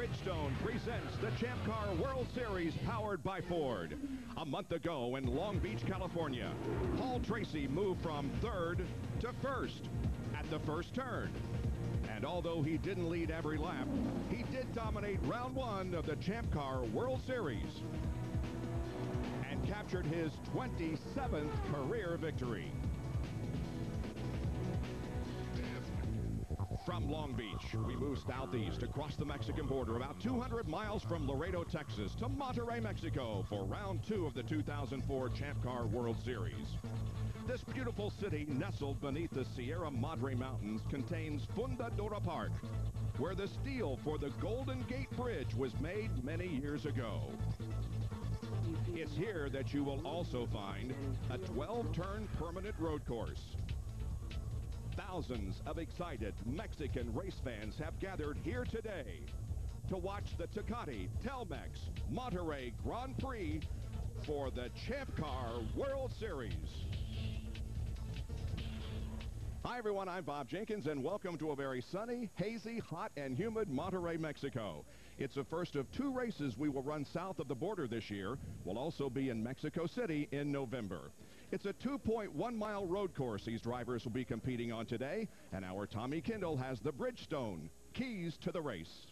Bridgestone presents the Champ Car World Series powered by Ford. A month ago in Long Beach, California, Paul Tracy moved from third to first at the first turn. And although he didn't lead every lap, he did dominate round one of the Champ Car World Series and captured his 27th career victory. From Long Beach, we move southeast across the Mexican border, about 200 miles from Laredo, Texas, to Monterrey, Mexico, for round two of the 2004 Champ Car World Series. This beautiful city, nestled beneath the Sierra Madre Mountains, contains Fundidora Park, where the steel for the Golden Gate Bridge was made many years ago. It's here that you will also find a 12-turn permanent road course. Thousands of excited Mexican race fans have gathered here today to watch the Tecate Telmex Monterrey Grand Prix for the Champ Car World Series. Hi everyone, I'm Bob Jenkins and welcome to a very sunny, hazy, hot and humid Monterrey, Mexico. It's the first of two races we will run south of the border this year. We'll also be in Mexico City in November. It's a 2.1-mile road course these drivers will be competing on today, and our Tommy Kendall has the Bridgestone keys to the race.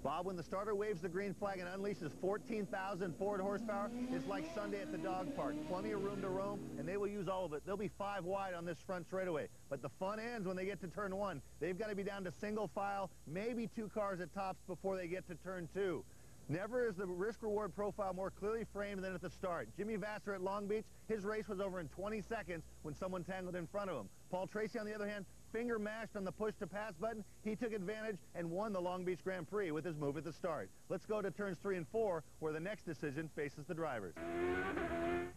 Bob, when the starter waves the green flag and unleashes 14,000 Ford horsepower, it's like Sunday at the dog park. Plenty of room to roam, and they will use all of it. They'll be 5 wide on this front straightaway. But the fun ends when they get to turn 1. They've got to be down to single file, maybe 2 cars at tops before they get to turn 2. Never is the risk-reward profile more clearly framed than at the start. Jimmy Vasser at Long Beach, his race was over in 20 seconds when someone tangled in front of him. Paul Tracy, on the other hand, finger mashed on the push-to-pass button. He took advantage and won the Long Beach Grand Prix with his move at the start. Let's go to turns 3 and 4, where the next decision faces the drivers.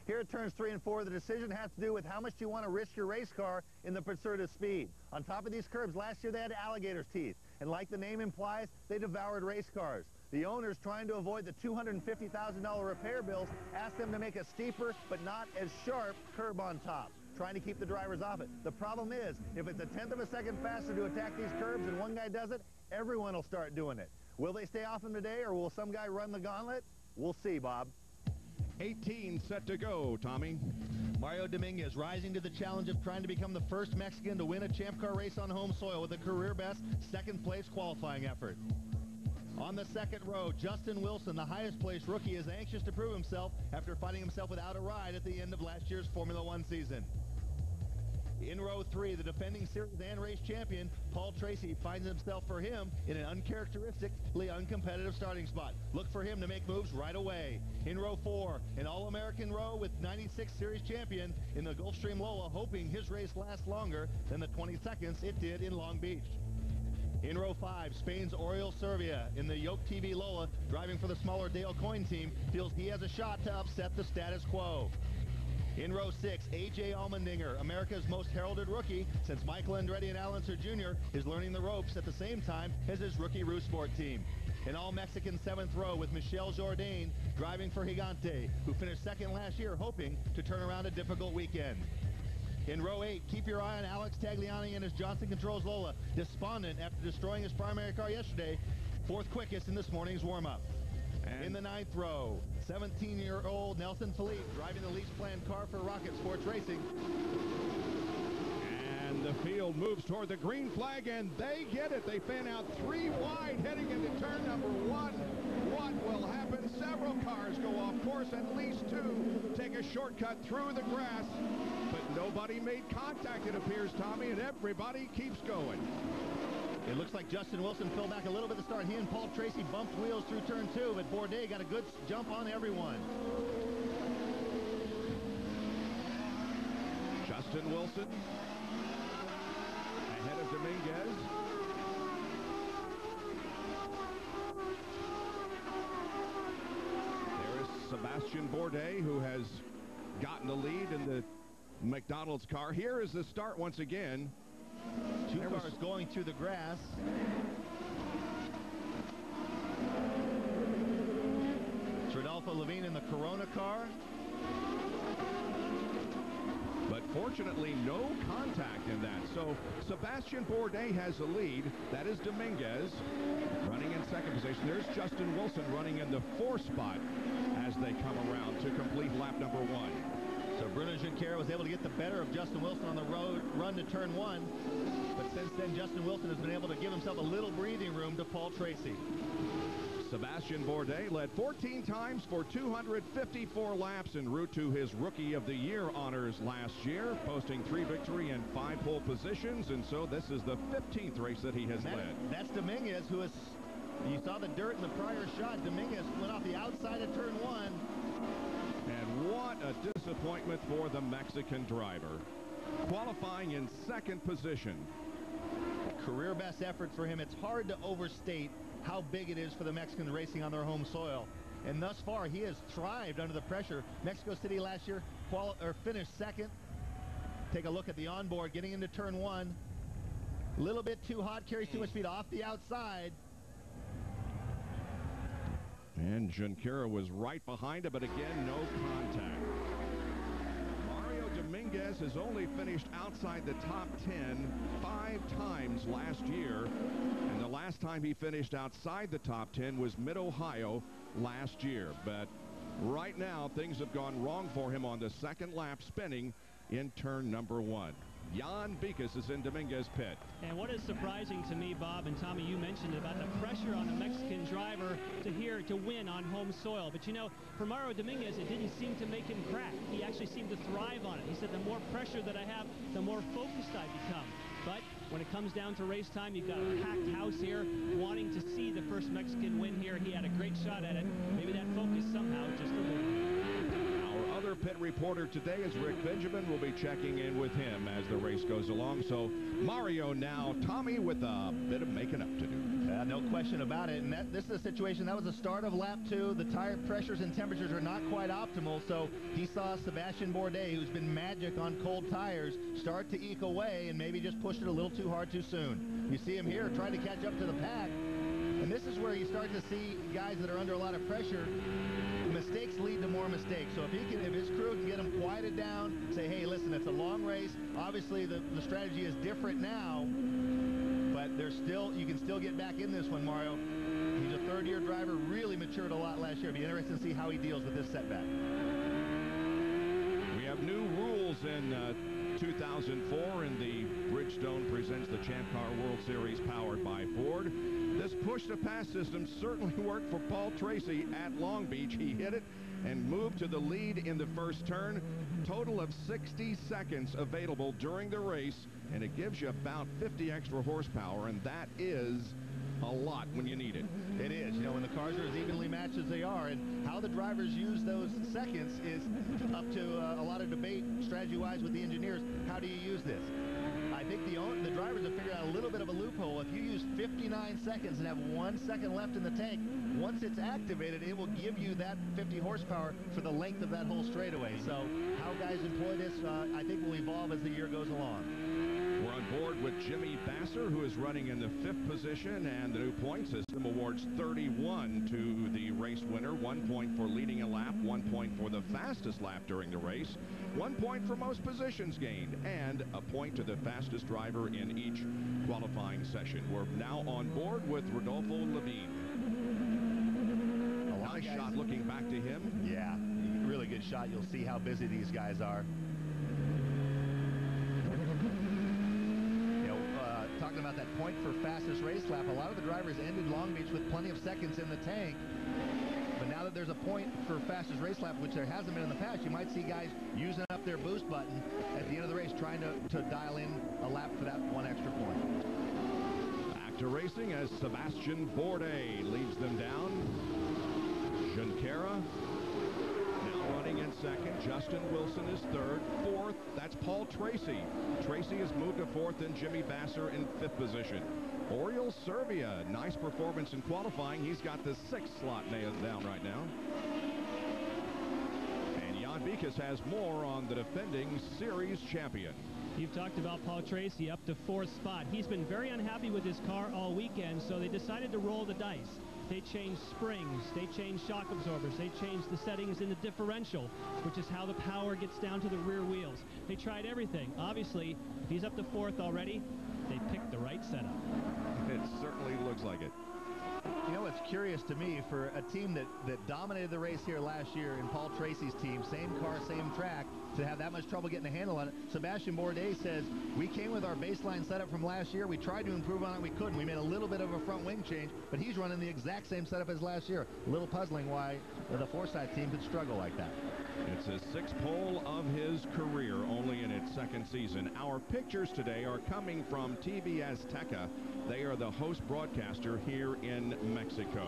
Here at turns 3 and 4, the decision has to do with how much you want to risk your race car in the pursuit of speed. On top of these curbs, last year they had alligator's teeth, and like the name implies, they devoured race cars. The owners, trying to avoid the $250,000 repair bills, asked them to make a steeper but not as sharp curb on top, trying to keep the drivers off it. The problem is, if it's a 1/10 of a second faster to attack these curbs and one guy does it, everyone will start doing it. Will they stay off them today, or will some guy run the gauntlet? We'll see, Bob. 18 set to go, Tommy. Mario Dominguez rising to the challenge of trying to become the first Mexican to win a Champ Car race on home soil with a career-best second-place qualifying effort. On the second row, Justin Wilson, the highest-placed rookie, is anxious to prove himself after finding himself without a ride at the end of last year's Formula One season. In row 3, the defending series and race champion, Paul Tracy, finds himself for him in an uncharacteristically uncompetitive starting spot. Look for him to make moves right away. In row 4, an All-American row with 96 series champion in the Gulfstream Lola, hoping his race lasts longer than the 20 seconds it did in Long Beach. In row 5, Spain's Oriol Servia in the Yoke TV Lola, driving for the smaller Dale Coyne team, feels he has a shot to upset the status quo. In row 6, A.J. Allmendinger, America's most heralded rookie since Michael Andretti and Al Unser Jr. is learning the ropes at the same time as his rookie Rousport team. An all-Mexican 7th row with Michel Jourdain driving for Gigante, who finished second last year, hoping to turn around a difficult weekend. In row 8, keep your eye on Alex Tagliani and his Johnson Controls Lola, despondent after destroying his primary car yesterday, 4th quickest in this morning's warm-up. In the 9th row, 17-year-old Nelson Philippe driving the least planned car for Rocket Sports Racing. And the field moves toward the green flag, and they get it. They fan out 3 wide heading into turn number 1. What will happen? Several cars go off course, at least 2 take a shortcut through the grass. But nobody made contact, it appears, Tommy, and everybody keeps going. It looks like Justin Wilson fell back a little bit at the start. He and Paul Tracy bumped wheels through turn 2, but Bourdais got a good jump on everyone. Justin Wilson ahead of Dominguez. There is Sebastian Bourdais, who has gotten the lead in the McDonald's car. Here is the start once again. 2 cars going through the grass. Rodolfo Levine in the Corona car. But fortunately, no contact in that. So Sebastian Bourdais has the lead. That is Dominguez running in second position. There's Justin Wilson running in the 4th spot as they come around to complete lap number 1. So Bruno Junqueira was able to get the better of Justin Wilson on the run to turn 1. But since then, Justin Wilson has been able to give himself a little breathing room to Paul Tracy. Sebastian Bourdais led 14 times for 254 laps en route to his Rookie of the Year honors last year, posting 3 victory and 5 pole positions, and so this is the 15th race that he has led. That's Dominguez, who is, you saw the dirt in the prior shot. Dominguez went off the outside of turn 1. And what a disappointment for the Mexican driver, qualifying in 2nd position. Career best effort for him. It's hard to overstate how big it is for the Mexicans racing on their home soil. And thus far, he has thrived under the pressure. Mexico City last year finished 2nd. Take a look at the onboard, getting into turn 1. A little bit too hot, carries too much speed off the outside. And Junqueira was right behind him, but again, no contact. Dominguez has only finished outside the top 10 5 times last year, and the last time he finished outside the top 10 was Mid-Ohio last year. But right now, things have gone wrong for him on the 2nd lap, spinning in turn number 1. Jan Vikas is in Dominguez pit. And what is surprising to me, Bob and Tommy, you mentioned about the pressure on the Mexican driver to win on home soil. But you know, for Mario Dominguez, it didn't seem to make him crack. He actually seemed to thrive on it. He said, the more pressure that I have, the more focused I become. But when it comes down to race time, you've got a packed house here wanting to see the first Mexican win here. He had a great shot at it. Maybe that focus somehow just eluded. Other pit reporter today is Rick Benjamin. We'll be checking in with him as the race goes along. So Mario now, Tommy with a bit of making up to do. No question about it. And this is a situation, that was the start of lap 2. The tire pressures and temperatures are not quite optimal. So he saw Sebastian Bourdais, who's been magic on cold tires, start to eke away and maybe just pushed it a little too hard too soon. You see him here trying to catch up to the pack. And this is where you start to see guys that are under a lot of pressure. Mistakes lead to more mistakes. So if his crew can get him quieted down, say, hey, listen, it's a long race. Obviously, the strategy is different now, but you can still get back in this one, Mario. He's a 3rd-year driver, really matured a lot last year. It'll be interesting to see how he deals with this setback. We have new rules in 2004, and the Bridgestone presents the Champ Car World Series powered by Ford. This push-to-pass system certainly worked for Paul Tracy at Long Beach. He hit it and moved to the lead in the 1st turn. Total of 60 seconds available during the race, and it gives you about 50 extra horsepower, and that is a lot when you need it. It is. You know, when the cars are as evenly matched as they are, and how the drivers use those seconds is up to a lot of debate strategy-wise with the engineers. How do you use this? I think the drivers have figured out a little bit of a loophole. If you use 59 seconds and have 1 second left in the tank, once it's activated, it will give you that 50 horsepower for the length of that whole straightaway. So how guys employ this, I think will evolve as the year goes along. We're on board with Jimmy Vasser, who is running in the 5th position, and the new point system awards 31 to the race winner, 1 point for leading a lap, 1 point for the fastest lap during the race, 1 point for most positions gained, and a point to the fastest driver in each qualifying session. We're now on board with Rodolfo Levine. Nice shot looking back to him. Yeah, really good shot. You'll see how busy these guys are. Talking about that point for fastest race lap, a lot of the drivers ended Long Beach with plenty of seconds in the tank. But now that there's a point for fastest race lap, which there hasn't been in the past, you might see guys using up their boost button at the end of the race, trying to dial in a lap for that 1 extra point. Back to racing as Sebastian Bourdais leads them down. Junqueira now running in 2nd. Justin Wilson is 3rd. 4th, that's Paul Tracy. Tracy has moved to 4th, and Jimmy Vasser in 5th position. Oriol Servia, nice performance in qualifying. He's got the 6th slot nailed down right now. And Jan Vikas has more on the defending series champion. You've talked about Paul Tracy up to 4th spot. He's been very unhappy with his car all weekend, so they decided to roll the dice. They changed springs, they changed shock absorbers, they changed the settings in the differential, which is how the power gets down to the rear wheels. They tried everything. Obviously, if he's up to 4th already, they picked the right setup. It certainly looks like it. You know, curious to me for a team that dominated the race here last year in Paul Tracy's team, same car, same track, to have that much trouble getting a handle on it. Sebastian Bourdais says, we came with our baseline setup from last year. We tried to improve on it. We couldn't. We made a little bit of a front wing change, but he's running the exact same setup as last year. A little puzzling why the Forsythe team could struggle like that. It's his 6th pole of his career, only in its 2nd season. Our pictures today are coming from TBS Tecate. They are the host broadcaster here in Mexico.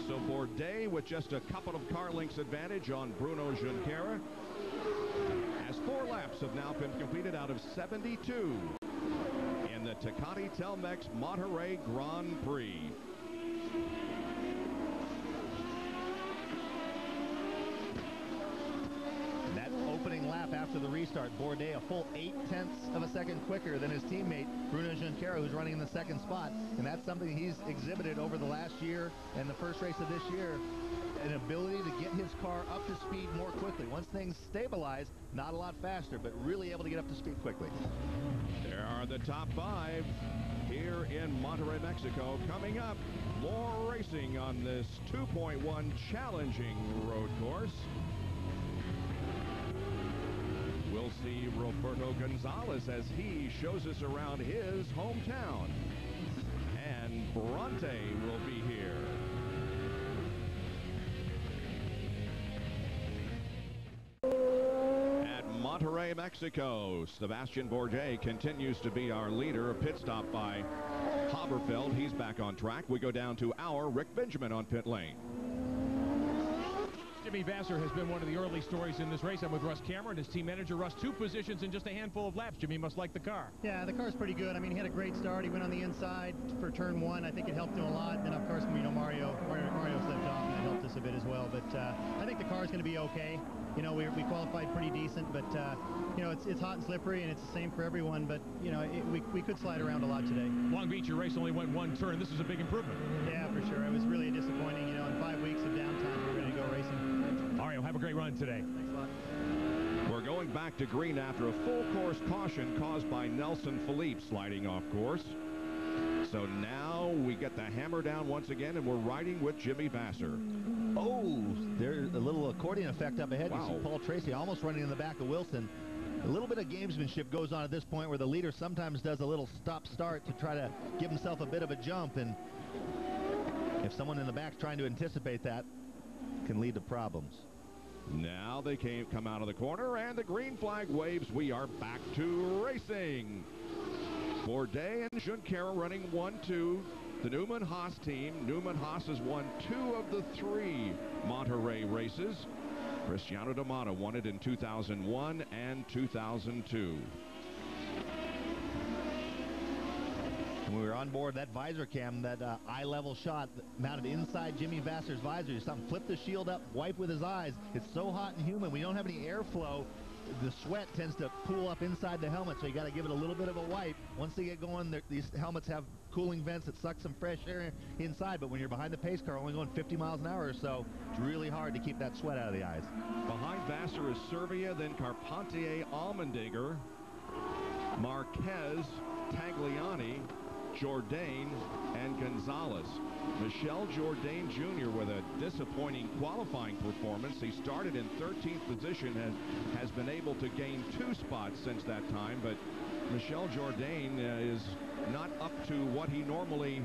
So Bourdais, with just a couple of car lengths advantage on Bruno Junqueira, as 4 laps have now been completed out of 72 in the Tecate Telmex Monterrey Grand Prix. Opening lap after the restart, Bourdais a full 0.8 of a second quicker than his teammate Bruno Junqueira, who's running in the 2nd spot, and that's something he's exhibited over the last year and the first race of this year, an ability to get his car up to speed more quickly. Once things stabilize, not a lot faster, but really able to get up to speed quickly. There are the top 5 here in Monterrey, Mexico. Coming up, more racing on this 2.1 challenging road course. We'll see Roberto Gonzalez as he shows us around his hometown. And Bronte will be here. At Monterrey, Mexico, Sebastian Bourdais continues to be our leader. A pit stop by Haberfeld. He's back on track. We go down to our Rick Benjamin on pit lane. Jimmy Vasser has been one of the early stories in this race. I'm with Russ Cameron, his team manager. Russ, 2 positions in just a handful of laps. Jimmy must like the car. Yeah, the car's pretty good. I mean, he had a great start. He went on the inside for turn 1. I think it helped him a lot. Then, of course, you know, Mario slipped off, and that helped us a bit as well. But I think the car's going to be okay. You know, we qualified pretty decent, but, you know, it's hot and slippery, and it's the same for everyone. But, you know, we could slide around a lot today. Long Beach, your race only went 1 turn. This is a big improvement. Yeah, for sure. It was really disappointing. You know, in 5 weeks of downtime, we're going to go racing. Mario, have a great run today. Thanks a lot. We're going back to green after a full course caution caused by Nelson Philippe sliding off course. So now we get the hammer down once again, and we're riding with Jimmy Vasser. Oh, there's a little accordion effect up ahead. Wow. You see Paul Tracy almost running in the back of Wilson. A little bit of gamesmanship goes on at this point where the leader sometimes does a little stop-start to try to give himself a bit of a jump, and if someone in the back's trying to anticipate that, can lead to problems. Now they come out of the corner, and the green flag waves. We are back to racing. Bourdais and Junqueira running 1-2. The Newman Haas team. Newman Haas has won 2 of the 3 Monterrey races. Cristiano D'Amato won it in 2001 and 2002. When we were on board, that visor cam, that eye-level shot mounted inside Jimmy Vasser's visor. You saw him flip the shield up, wipe with his eyes. It's so hot and humid. We don't have any airflow. The sweat tends to pool up inside the helmet, so you got to give it a little bit of a wipe. Once they get going, these helmets have cooling vents that suck some fresh air inside, but when you're behind the pace car, only going 50 miles an hour or so, it's really hard to keep that sweat out of the eyes. Behind Vasser is Servia, then Carpentier, Allmendinger, Marquez, Tagliani, Jourdain, and Gonzalez. Michel Jourdain Jr. with a disappointing qualifying performance. He started in 13th position and has been able to gain 2 spots since that time, but Michel Jourdain is not up to what he normally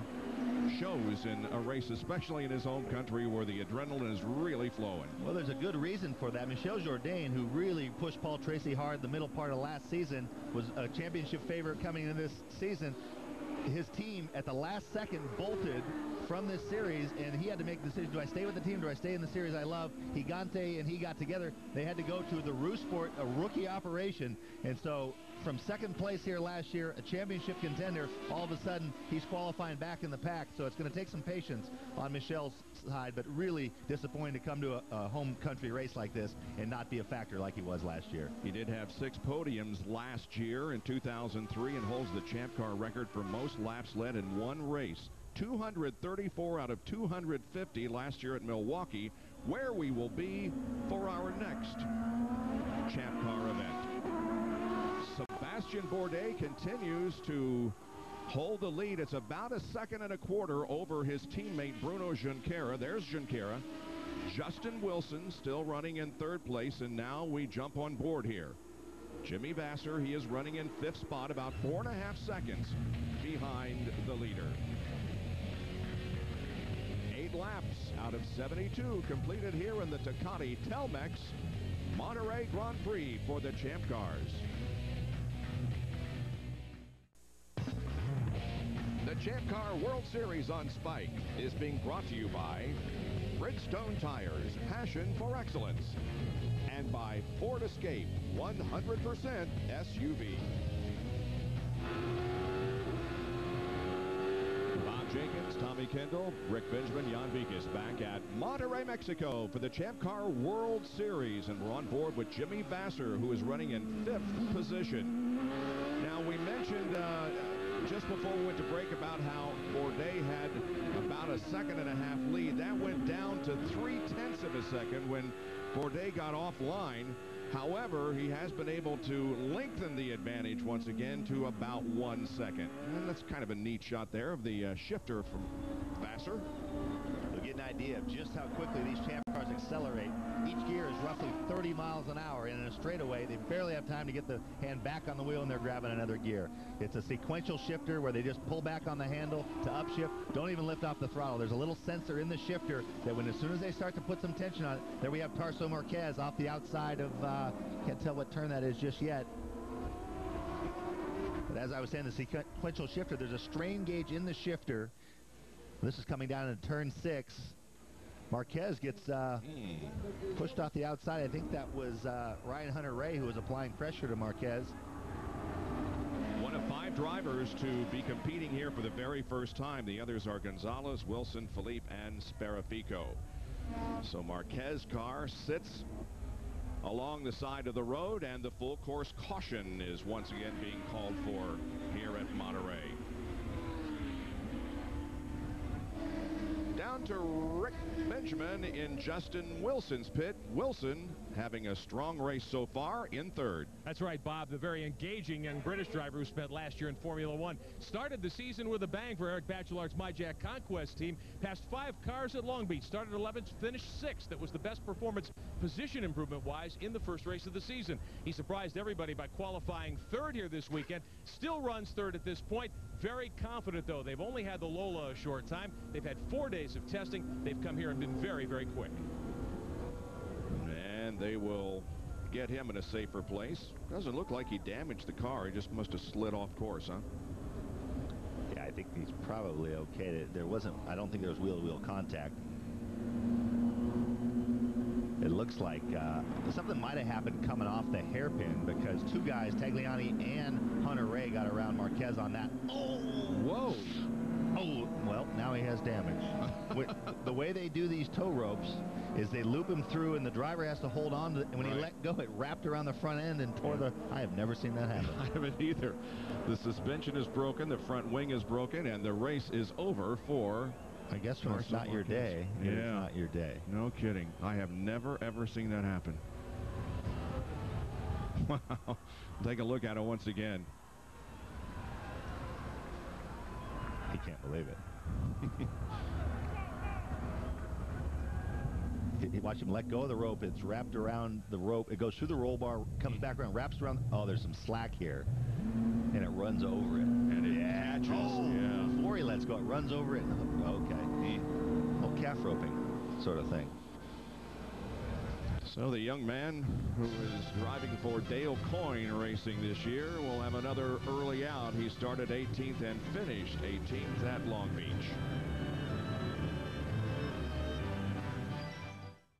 shows in a race, especially in his home country where the adrenaline is really flowing. Well, there's a good reason for that. Michel Jourdain, who really pushed Paul Tracy hard the middle part of last season, was a championship favorite coming into this season. His team at the last second bolted from this series, and he had to make the decision: do I stay with the team, do I stay in the series I love? Gigante and he got together. They had to go to the Rousport, a rookie operation, and so from second place here last year, a championship contender, all of a sudden he's qualifying back in the pack. So it's going to take some patience on Michel's side, but really disappointing to come to a home country race like this and not be a factor like he was last year. He did have 6 podiums last year in 2003 and holds the Champ Car record for most laps led in one race. 234 out of 250 last year at Milwaukee, where we will be for our next Champ Car event. Sebastian Bourdais continues to hold the lead. It's about a second and a quarter over his teammate Bruno Junqueira. There's Junqueira. Justin Wilson still running in third place, and now we jump on board here. Jimmy Vasser, he is running in fifth spot, about 4.5 seconds behind the leader. 8 laps out of 72 completed here in the Tecate Telmex Monterrey Grand Prix for the Champ Cars. The Champ Car World Series on Spike is being brought to you by Bridgestone Tires, passion for excellence, and by Ford Escape, 100% SUV. Bob Jenkins, Tommy Kendall, Rick Benjamin, Jan Vikas back at Monterrey, Mexico for the Champ Car World Series, and we're on board with Jimmy Vasser, who is running in 5th position. Now, we mentioned just before we went to break about how Bourdais had about a 1.5-second lead. That went down to 0.3 of a second when Bourdais got offline. However, he has been able to lengthen the advantage once again to about 1 second. And that's kind of a neat shot there of the shifter from Vasser. You'll get an idea of just how quickly these Champ Cars accelerate. Each gear is roughly 30 miles an hour, and in a straightaway, they barely have time to get the hand back on the wheel, and they're grabbing another gear. It's a sequential shifter where they just pull back on the handle to upshift, don't even lift off the throttle. There's a little sensor in the shifter that when as soon as they start to put some tension on it, there we have Tarso Marques off the outside of, can't tell what turn that is just yet. But as I was saying, the sequential shifter, there's a strain gauge in the shifter. This is coming down into turn 6. Marquez gets pushed off the outside. I think that was Ryan Hunter-Reay who was applying pressure to Marquez. One of 5 drivers to be competing here for the very first time. The others are Gonzalez, Wilson, Philippe, and Sparafico. So Marquez's car sits along the side of the road, and the full course caution is once again being called for here at Monterrey. Down to Rick Benjamin in Justin Wilson's pit. Wilson having a strong race so far in 3rd. That's right, Bob. The very engaging young British driver who spent last year in Formula One started the season with a bang for Eric Bachelard's MyJack Conquest team. Passed 5 cars at Long Beach. Started 11th, finished 6th. That was the best performance position improvement-wise in the first race of the season. He surprised everybody by qualifying 3rd here this weekend. Still runs 3rd at this point. Very confident, though. They've only had the Lola a short time. They've had 4 days of testing. They've come here and been very, very quick. And they will get him in a safer place. Doesn't look like he damaged the car. He just must have slid off course, huh? Yeah, I think he's probably okay. There wasn't, I don't think there was wheel-to-wheel contact. It looks like something might have happened coming off the hairpin, because 2 guys, Tagliani and Hunter-Reay, got around Marquez on that. Oh! Whoa! Oh, well, now he has damage. The way they do these tow ropes is they loop him through, and the driver has to hold on to it, and when he let go, it wrapped around the front end and tore the... I have never seen that happen. I haven't either. The suspension is broken, the front wing is broken, and the race is over for... I guess when it's not your day, it's not your day. No kidding. I have never, ever seen that happen. Wow. Take a look at it once again. He can't believe it. Watch him let go of the rope. It's wrapped around the rope. It goes through the roll bar, comes back around, wraps around. Oh, there's some slack here. And it runs over it. And it catches. Yeah. Before he lets go, it runs over it. Okay. Whole calf roping sort of thing. So the young man who is driving for Dale Coyne Racing this year will have another early out. He started 18th and finished 18th at Long Beach.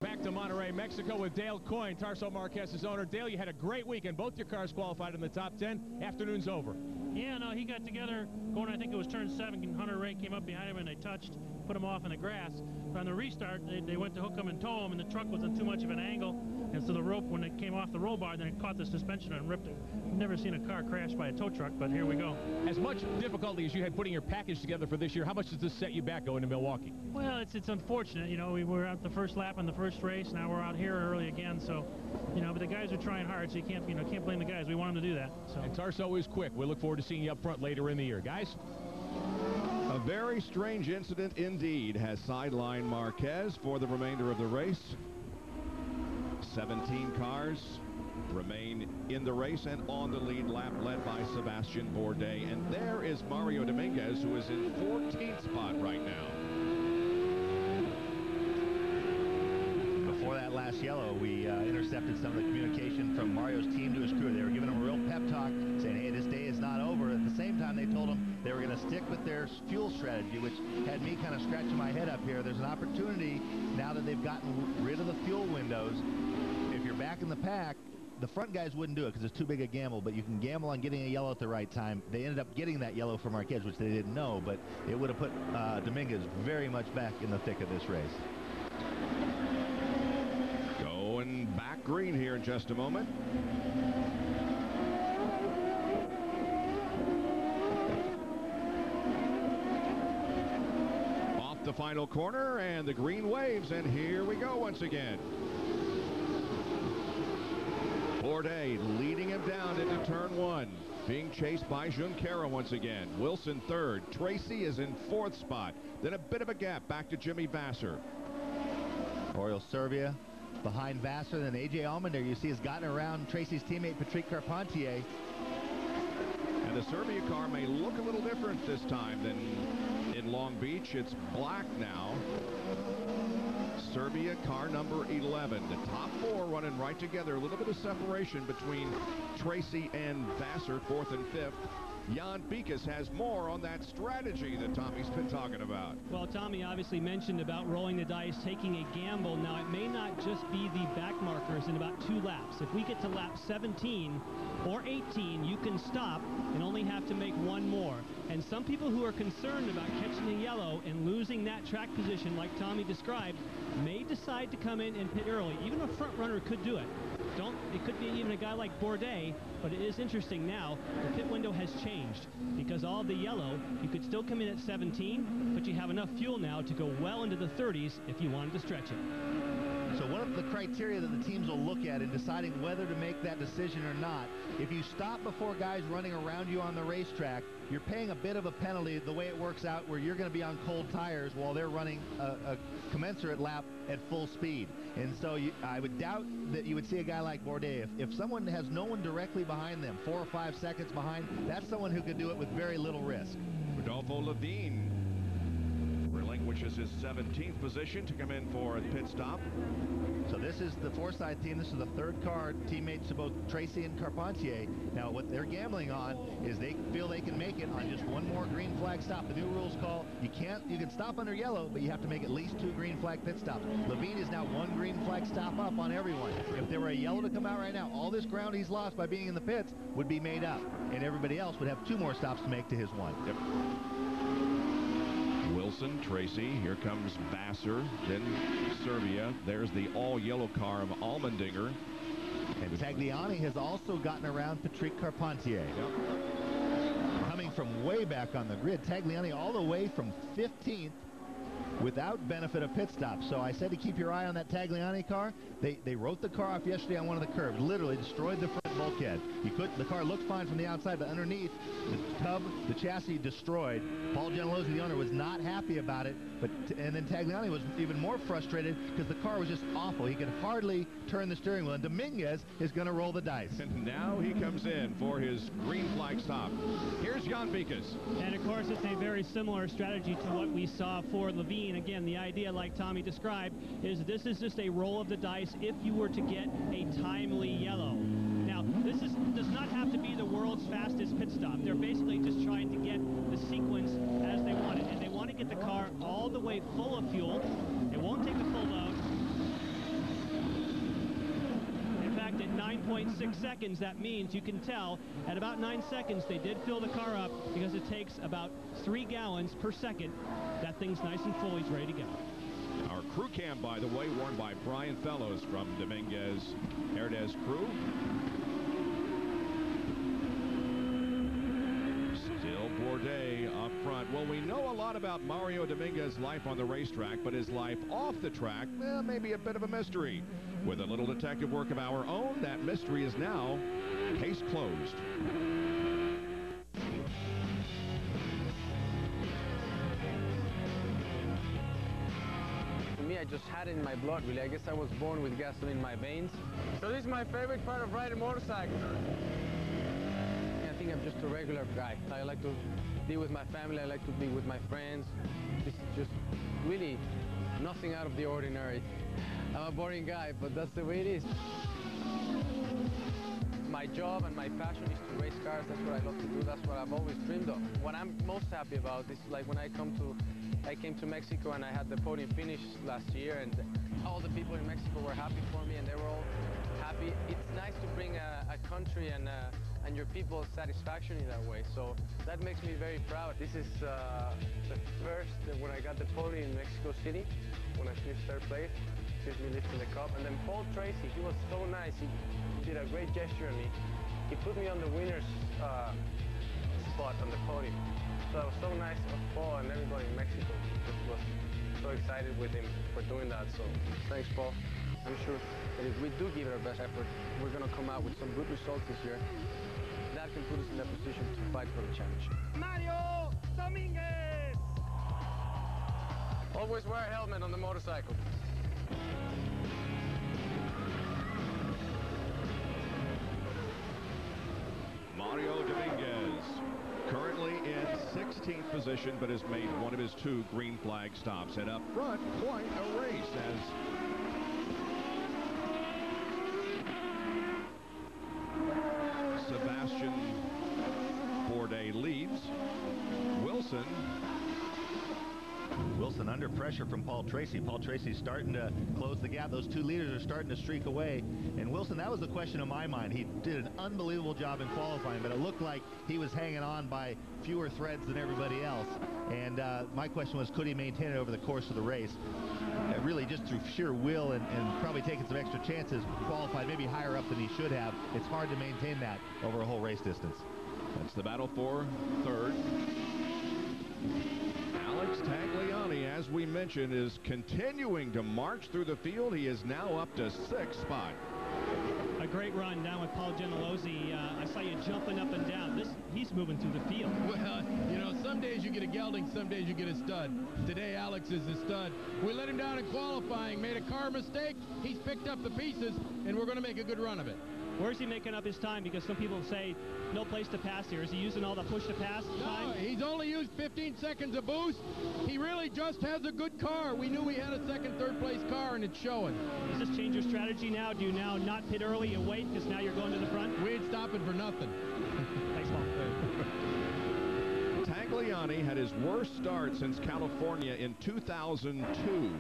Back to Monterrey, Mexico with Dale Coyne, Tarso Marques' owner. Dale, you had a great weekend. Both your cars qualified in the top 10. Afternoon's over. Yeah, no, he got together going, I think it was turn 7, and Hunter-Reay came up behind him and they touched, put him off in the grass. But on the restart, they went to hook him and tow him, and the truck was in too much of an angle, and so the rope, when it came off the roll bar, then it caught the suspension and ripped it. I've never seen a car crash by a tow truck, but here we go. As much difficulty as you had putting your package together for this year, how much does this set you back going to Milwaukee? Well, it's unfortunate. You know, we were out the first lap on the first race. Now we're out here early again, so, you know, but the guys are trying hard, so you can't blame the guys. We want them to do that. So. And Tarso is quick. We look forward to seeing you up front later in the year. Guys, dice. A very strange incident indeed has sidelined Marquez for the remainder of the race. 17 cars remain in the race and on the lead lap, led by Sebastian Bourdais. And there is Mario Dominguez, who is in 14th spot right now. Before that last yellow, we intercepted some of the communication from Mario's team to his crew. They were giving him a real pep talk, saying, hey, this day is not over. At the same time, they told him they were going to stick with their fuel strategy, which had me kind of scratching my head up here. There's an opportunity now that they've gotten rid of the fuel windows. If you're back in the pack, the front guys wouldn't do it because it's too big a gamble, but you can gamble on getting a yellow at the right time. They ended up getting that yellow for Marquez, which they didn't know, but it would have put Dominguez very much back in the thick of this race. Going back green here in just a moment. Off the final corner, and the green waves, and here we go once again. Bourdais leading him down into turn one, being chased by Junqueira once again. Wilson third. Tracy is in fourth spot. Then a bit of a gap back to Jimmy Vasser. Oriol Servia behind Vasser. Then A.J. Allmendinger, you see, has gotten around Tracy's teammate Patrick Carpentier. And the Servia car may look a little different this time than in Long Beach. It's black now. Servia car number 11. The top four running right together. A little bit of separation between Tracy and Vasser, fourth and fifth. Jan Beekes has more on that strategy that Tommy's been talking about. Well, Tommy obviously mentioned about rolling the dice, taking a gamble. Now, it may not just be the back markers in about 2 laps. If we get to lap 17 or 18, you can stop and only have to make 1 more. And some people who are concerned about catching a yellow and losing that track position, like Tommy described, may decide to come in and pit early. Even a front runner could do it. It could be even a guy like Bourdais, but it is interesting now. The pit window has changed because all the yellow, you could still come in at 17, but you have enough fuel now to go well into the 30s if you wanted to stretch it. So one of the criteria that the teams will look at in deciding whether to make that decision or not, if you stop before guys running around you on the racetrack, you're paying a bit of a penalty the way it works out, where you're going to be on cold tires while they're running a commensurate lap at full speed. And so I would doubt that you would see a guy like Bourdais. If someone has no one directly behind them, 4 or 5 seconds behind, that's someone who could do it with very little risk. Rodolfo Levine relinquishes his 17th position to come in for a pit stop. So this is the Forsythe team. This is the third car, teammates to both Tracy and Carpentier. Now what they're gambling on is they feel they can make it on just 1 more green flag stop. The new rules call you can stop under yellow, but you have to make at least 2 green flag pit stops. Levine is now 1 green flag stop up on everyone. If there were a yellow to come out right now, all this ground he's lost by being in the pits would be made up, and everybody else would have 2 more stops to make to his 1. Yep. Wilson, Tracy, here comes Vasser, then Servia. There's the all-yellow car of Allmendinger. And Tagliani has also gotten around Patrick Carpentier. Yep. Coming from way back on the grid, Tagliani all the way from 15th without benefit of pit stops. So I said to keep your eye on that Tagliani car. They wrote the car off yesterday on one of the curbs, literally destroyed the front bulkhead. The car looked fine from the outside, but underneath, the tub, the chassis destroyed. Paul Gentilozzi, the owner, was not happy about it, and then Tagliani was even more frustrated because the car was just awful. He could hardly turn the steering wheel, and Dominguez is going to roll the dice. And now he comes in for his green flag stop. Here's Jan Beekes. And of course, it's a very similar strategy to what we saw for Levine. Again, the idea, like Tommy described, is this is just a roll of the dice if you were to get a timely yellow. Now, this does not have to be the world's fastest pit stop. They're basically just trying to get the sequence as they want it. And they want to get the car all the way full of fuel. It won't take the full load. In fact, at 9.6 seconds, that means you can tell at about 9 seconds they did fill the car up, because it takes about 3 gallons per second. That thing's nice and full. He's ready to go. Our crew cam, by the way, worn by Brian Fellows from Dominguez Herdez crew. Still Bourdais up front. Well, we know a lot about Mario Dominguez's life on the racetrack, but his life off the track, may be a bit of a mystery. With a little detective work of our own, that mystery is now case closed. I just had it in my blood, really. I guess I was born with gasoline in my veins. So this is my favorite part of riding motorcycles. I think I'm just a regular guy. I like to be with my family. I like to be with my friends. This is just really nothing out of the ordinary. I'm a boring guy, but that's the way it is. My job and my passion is to race cars. That's what I love to do. That's what I've always dreamed of. What I'm most happy about is like when I came to Mexico and I had the podium finish last year, and all the people in Mexico were happy for me and they were all happy. It's nice to bring a country and your people satisfaction in that way. So that makes me very proud. This is the first, when I got the podium in Mexico City, when I finished third place, just me lifting the cup. And then Paul Tracy, he was so nice. He did a great gesture on me. He put me on the winner's spot on the podium. So it was so nice of Paul, and everybody in Mexico just was so excited with him for doing that. So thanks, Paul. I'm sure that if we do give it our best effort, we're going to come out with some good results this year. That can put us in a position to fight for the championship. Mario Dominguez! Always wear a helmet on the motorcycle. Mario Dominguez, currently in 16th position, but has made one of his 2 green flag stops. And up front, quite a race as Sebastian Bourdais leads. Wilson under pressure from Paul Tracy. Paul Tracy's starting to close the gap. Those 2 leaders are starting to streak away. And Wilson, that was the question in my mind. He did an unbelievable job in qualifying, but it looked like he was hanging on by fewer threads than everybody else. And my question was, could he maintain it over the course of the race? Really just through sheer will and probably taking some extra chances, qualified maybe higher up than he should have. It's hard to maintain that over a whole race distance. That's the battle for third. Alex Tagliani, as we mentioned, is continuing to march through the field. He is now up to 6th spot. A great run down with Paul Gentilozzi. I saw you jumping up and down. He's moving through the field. Well, you know, some days you get a gelding, some days you get a stud. Today, Alex is the stud. We let him down in qualifying, made a car mistake. He's picked up the pieces, and we're going to make a good run of it. Where's he making up his time? Because some people say no place to pass here. Is he using all the push to pass time? No, he's only used 15 seconds of boost. He really just has a good car. We knew we had a second, third place car, and it's showing. Does this change your strategy now? Do you now not pit early and wait because now you're going to the front? We ain't stopping for nothing. Thanks, Paul. Tagliani had his worst start since California in 2002.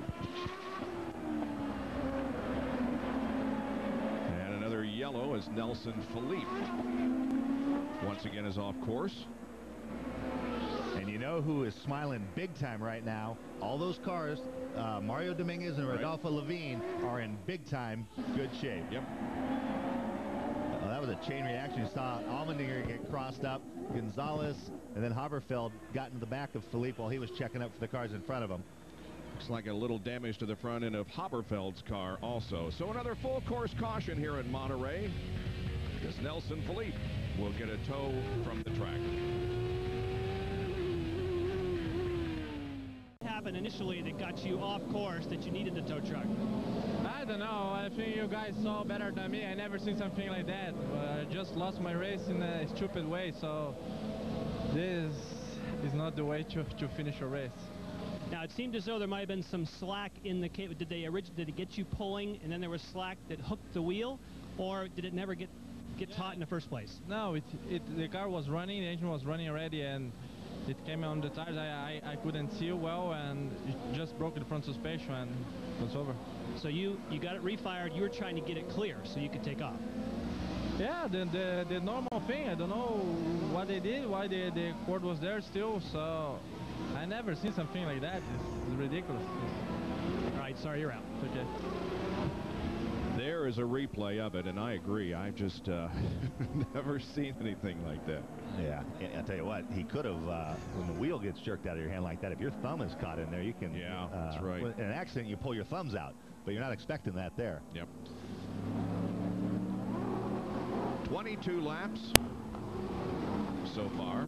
Yellow as Nelson Philippe once again is off course. And you know who is smiling big time right now? All those cars, Mario Dominguez and Rodolfo Levine, are in big time good shape. Yep. That was a chain reaction. You saw Allmendinger get crossed up, Gonzalez, and then Haberfeld got into the back of Philippe while he was checking up for the cars in front of him. Looks like a little damage to the front end of Haberfeld's car also. So another full course caution here at Monterrey. This Nelson Philippe will get a tow from the track. What happened initially that got you off course that you needed the tow truck? I don't know. I think you guys saw better than me. I never seen something like that. I just lost my race in a stupid way. So this is not the way to finish a race. Now, it seemed as though there might have been some slack in the cable. Did it get you pulling, and then there was slack that hooked the wheel, or did it never get taut in the first place? No, the car was running, the engine was running already, and it came on the tires. I couldn't see well, and it just broke the front suspension, and it was over. So you got it refired. You were trying to get it clear so you could take off. Yeah, the normal thing. I don't know what they did, why the cord was there still, so I never seen something like that. It's ridiculous. All right, sorry, you're out. It's okay. There is a replay of it, and I agree. I've just never seen anything like that. Yeah, I'll tell you what, he could have, when the wheel gets jerked out of your hand like that, if your thumb is caught in there, you can... Yeah, that's right. In an accident, you pull your thumbs out, but you're not expecting that there. Yep. 22 laps so far.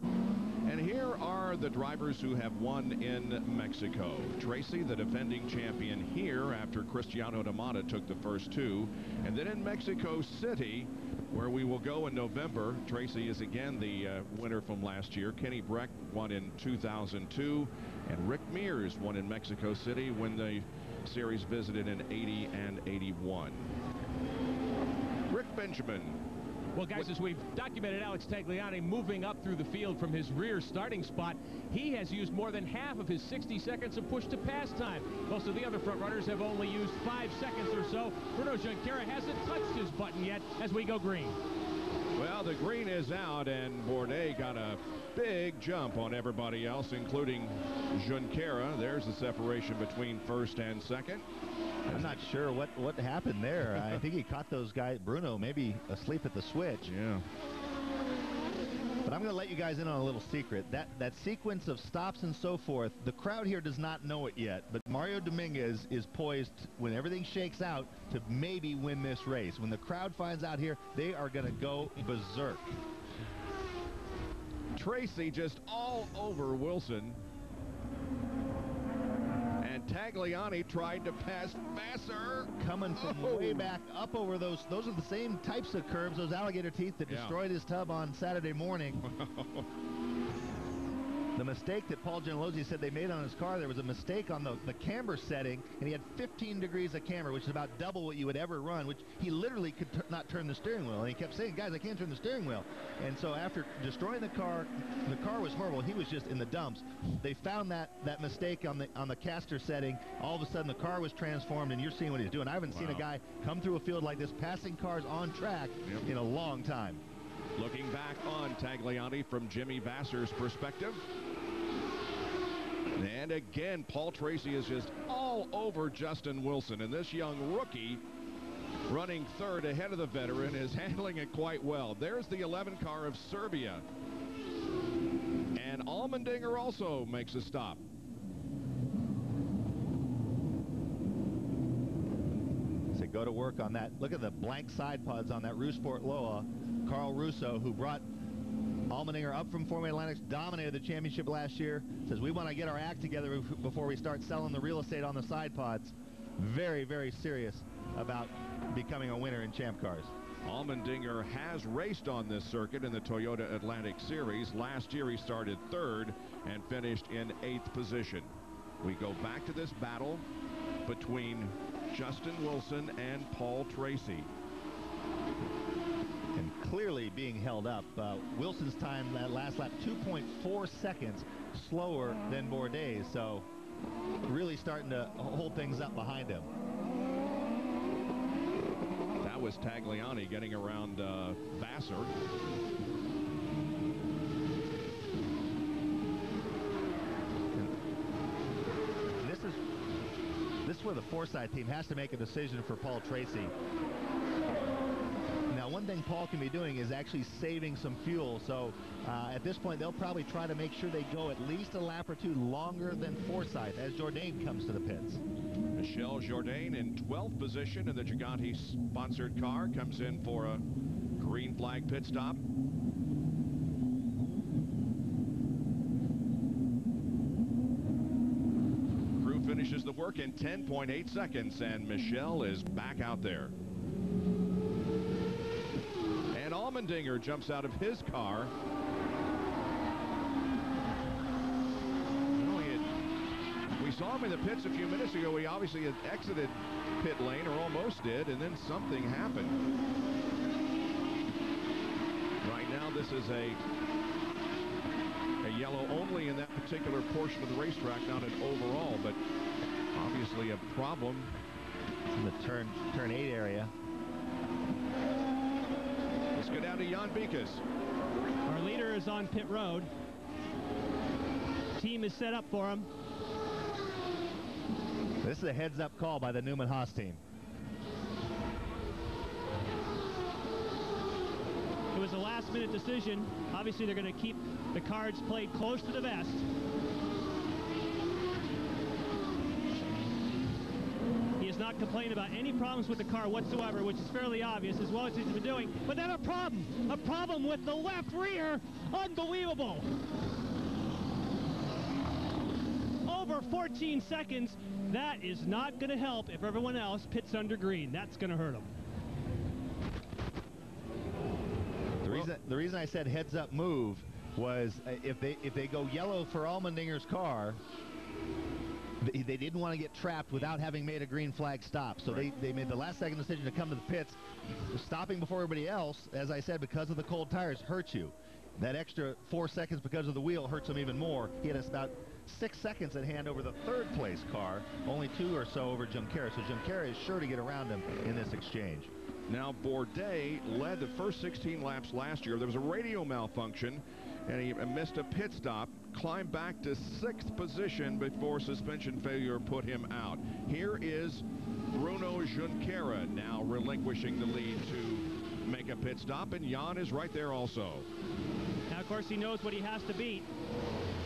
And here are the drivers who have won in Mexico. Tracy, the defending champion here after Cristiano Damata took the first two. And then in Mexico City, where we will go in November, Tracy is again the winner from last year. Kenny Breck won in 2002. And Rick Mears won in Mexico City when the series visited in 80 and 81. Rick Benjamin. Well, guys, as we've documented Alex Tagliani moving up through the field from his rear starting spot, he has used more than half of his 60 seconds of push-to-pass time. Most of the other front runners have only used 5 seconds or so. Bruno Junqueira hasn't touched his button yet as we go green. Well, the green is out, and Bourdais got a big jump on everybody else, including Junqueira. There's the separation between first and second. I'm not sure what happened there. I think he caught those guys, Bruno, maybe asleep at the switch. Yeah. But I'm going to let you guys in on a little secret. That sequence of stops and so forth, the crowd here does not know it yet, but Mario Dominguez is poised, when everything shakes out, to maybe win this race. When the crowd finds out here, they are going to go berserk. Tracy just all over Wilson. And Tagliani tried to pass Vassar. Coming from way back up over those are the same types of curbs, those alligator teeth that destroyed his tub on Saturday morning. The mistake that Paul Gentilozzi said they made on his car, there was a mistake on the camber setting, and he had 15 degrees of camber, which is about double what you would ever run, which he literally could not turn the steering wheel. And he kept saying, guys, I can't turn the steering wheel. And so after destroying the car was horrible. He was just in the dumps. They found that mistake on the caster setting. All of a sudden, the car was transformed, and you're seeing what he's doing. I haven't seen a guy come through a field like this, passing cars on track in a long time. Looking back on Tagliani from Jimmy Vassar's perspective. And again, Paul Tracy is just all over Justin Wilson. And this young rookie, running third ahead of the veteran, is handling it quite well. There's the 11 car of Serbia. And Allmendinger also makes a stop. So go to work on that. Look at the blank side pods on that Rusport Loa. Carl Russo, who brought Allmendinger up from Formula Atlantics, dominated the championship last year, says we want to get our act together before we start selling the real estate on the side pods. Very, very serious about becoming a winner in Champ Cars. Allmendinger has raced on this circuit in the Toyota Atlantic Series. Last year he started third and finished in 8th position. We go back to this battle between Justin Wilson and Paul Tracy. And clearly being held up. Wilson's time that last lap, 2.4 seconds slower than Bourdais, so really starting to hold things up behind him. That was Tagliani getting around Vassar. This is where the Forsythe team has to make a decision for Paul Tracy. Now, one thing Paul can be doing is actually saving some fuel. So at this point, they'll probably try to make sure they go at least a lap or two longer than Forsythe as Jourdain comes to the pits. Michel Jourdain in 12th position in the Gigante-sponsored car comes in for a green flag pit stop. Crew finishes the work in 10.8 seconds, and Michel is back out there. And Allmendinger jumps out of his car. We saw him in the pits a few minutes ago. He obviously had exited pit lane, or almost did, and then something happened. Right now, this is a yellow only in that particular portion of the racetrack, not an overall, but obviously a problem. In the turn 8 area. Let's go down to Jan Bikas. Our leader is on pit road. Team is set up for him. This is a heads-up call by the Newman Haas team. It was a last-minute decision. Obviously, they're going to keep the cards played close to the vest. He has not complained about any problems with the car whatsoever, which is fairly obvious, as well as he's been doing. But then a problem with the left rear. Unbelievable. over 14 seconds. That is not going to help if everyone else pits under green. That's going to hurt them. The reason I said heads up move was if they go yellow for Allmendinger's car, they didn't want to get trapped without having made a green flag stop. So they made the last second decision to come to the pits. Stopping before everybody else, as I said, because of the cold tires, hurts you. That extra 4 seconds because of the wheel hurts him even more. He had about 6 seconds at hand over the third place car, only 2 or so over Junqueira. So Junqueira is sure to get around him in this exchange. Now, Bourdais led the first 16 laps last year. There was a radio malfunction, and he missed a pit stop, climbed back to 6th position before suspension failure put him out. Here is Bruno Junqueira now relinquishing the lead to make a pit stop, and Jan is right there also. Now, of course, he knows what he has to beat.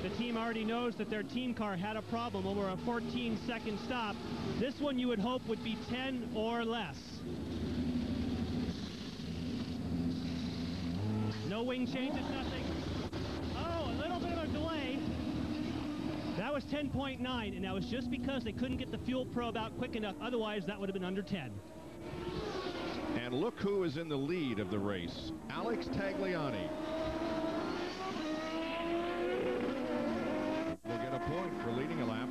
The team already knows that their team car had a problem over a 14-second stop. This one you would hope would be 10 or less. No wing changes, nothing. Oh, a little bit of a delay. That was 10.9, and that was just because they couldn't get the fuel probe out quick enough. Otherwise, that would have been under 10. And look who is in the lead of the race. Alex Tagliani. Will get a point for leading a lap.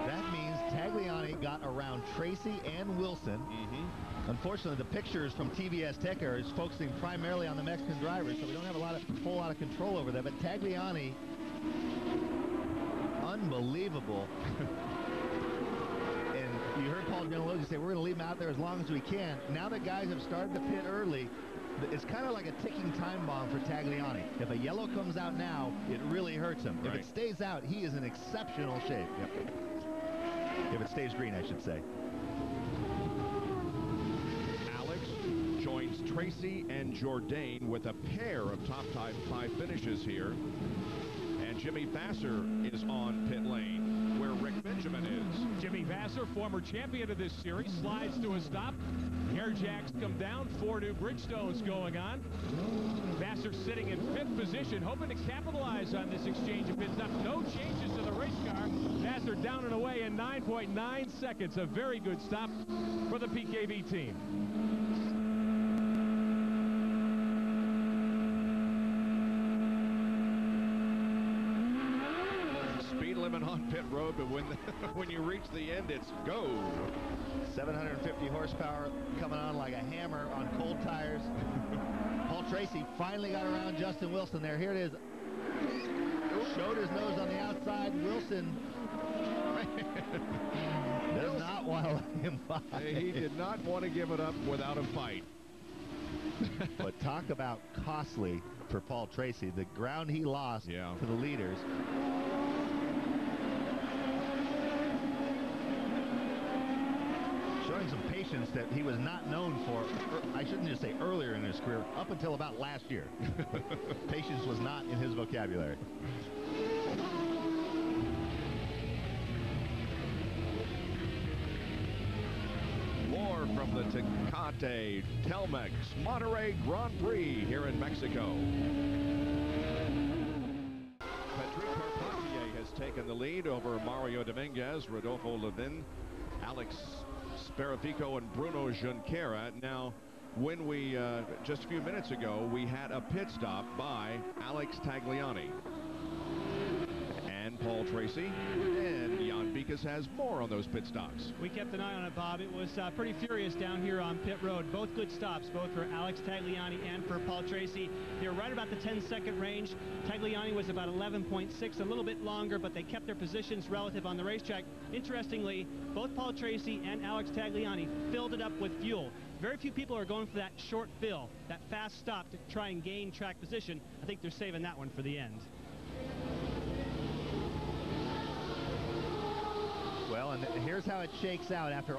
That means Tagliani got around Tracy and Wilson. Unfortunately, the pictures from TVS Tech are focusing primarily on the Mexican drivers, so we don't have a whole lot of control over that. But Tagliani, unbelievable. And you heard Paul Gentilozzi say, we're going to leave him out there as long as we can. Now that guys have started to pit early, it's kind of like a ticking time bomb for Tagliani. If a yellow comes out now, it really hurts him. If it stays out, he is in exceptional shape. If it stays green, I should say. Joins Tracy and Jourdain with a pair of top 5 finishes here. And Jimmy Vasser is on pit lane, where Rick Benjamin is. Jimmy Vasser, former champion of this series, slides to a stop. Air jacks come down, 4 new Bridgestones going on. Vasser sitting in 5th position, hoping to capitalize on this exchange of pit stop. No changes to the race car. Vasser down and away in 9.9 seconds. A very good stop for the PKV team. On pit road, but when you reach the end, it's go. 750 horsepower coming on like a hammer on cold tires. Paul Tracy finally got around Justin Wilson there. Here it is. Showed his nose on the outside. Wilson does not want to let him by. He did not want to give it up without a fight. But talk about costly for Paul Tracy. The ground he lost to the leaders. Showing some patience that he was not known for, I shouldn't just say earlier in his career, up until about last year. Patience was not in his vocabulary. More from the Tecate Telmex Monterrey Grand Prix here in Mexico. Patrick Carpentier has taken the lead over Mario Dominguez, Rodolfo Levin, Alex Sparafico, and Bruno Junqueira. Now, when we, just a few minutes ago, we had a pit stop by Alex Tagliani. And Paul Tracy and Jan Bikas has more on those pit stops. We kept an eye on it, Bob. It was pretty furious down here on pit road. Both good stops, both for Alex Tagliani and for Paul Tracy. They were right about the 10-second range. Tagliani was about 11.6, a little bit longer, but they kept their positions relative on the racetrack. Interestingly, both Paul Tracy and Alex Tagliani filled it up with fuel. Very few people are going for that short fill, that fast stop to try and gain track position. I think they're saving that one for the end. Well, and here's how it shakes out. After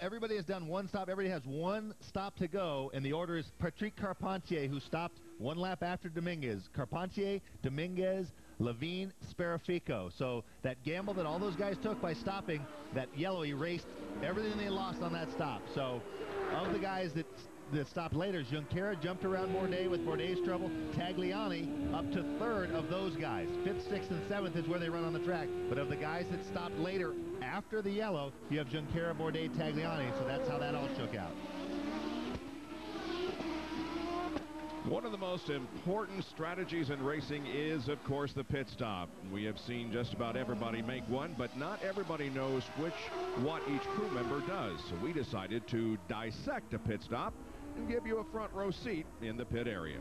everybody has done one stop, everybody has one stop to go, and the order is Patrick Carpentier, who stopped one lap after Dominguez. Carpentier, Dominguez, Levine, Sparafico. So that gamble that all those guys took by stopping, that yellow erased everything they lost on that stop. So of the guys that that stopped later. Junqueira jumped around Bourdais with Bourdais' trouble. Tagliani up to third of those guys. 5th, 6th, and 7th is where they run on the track. But of the guys that stopped later after the yellow, you have Junqueira, Bourdais, Tagliani, so that's how that all shook out. One of the most important strategies in racing is, of course, the pit stop. We have seen just about everybody make one, but not everybody knows what each crew member does. So we decided to dissect a pit stop and give you a front row seat in the pit area.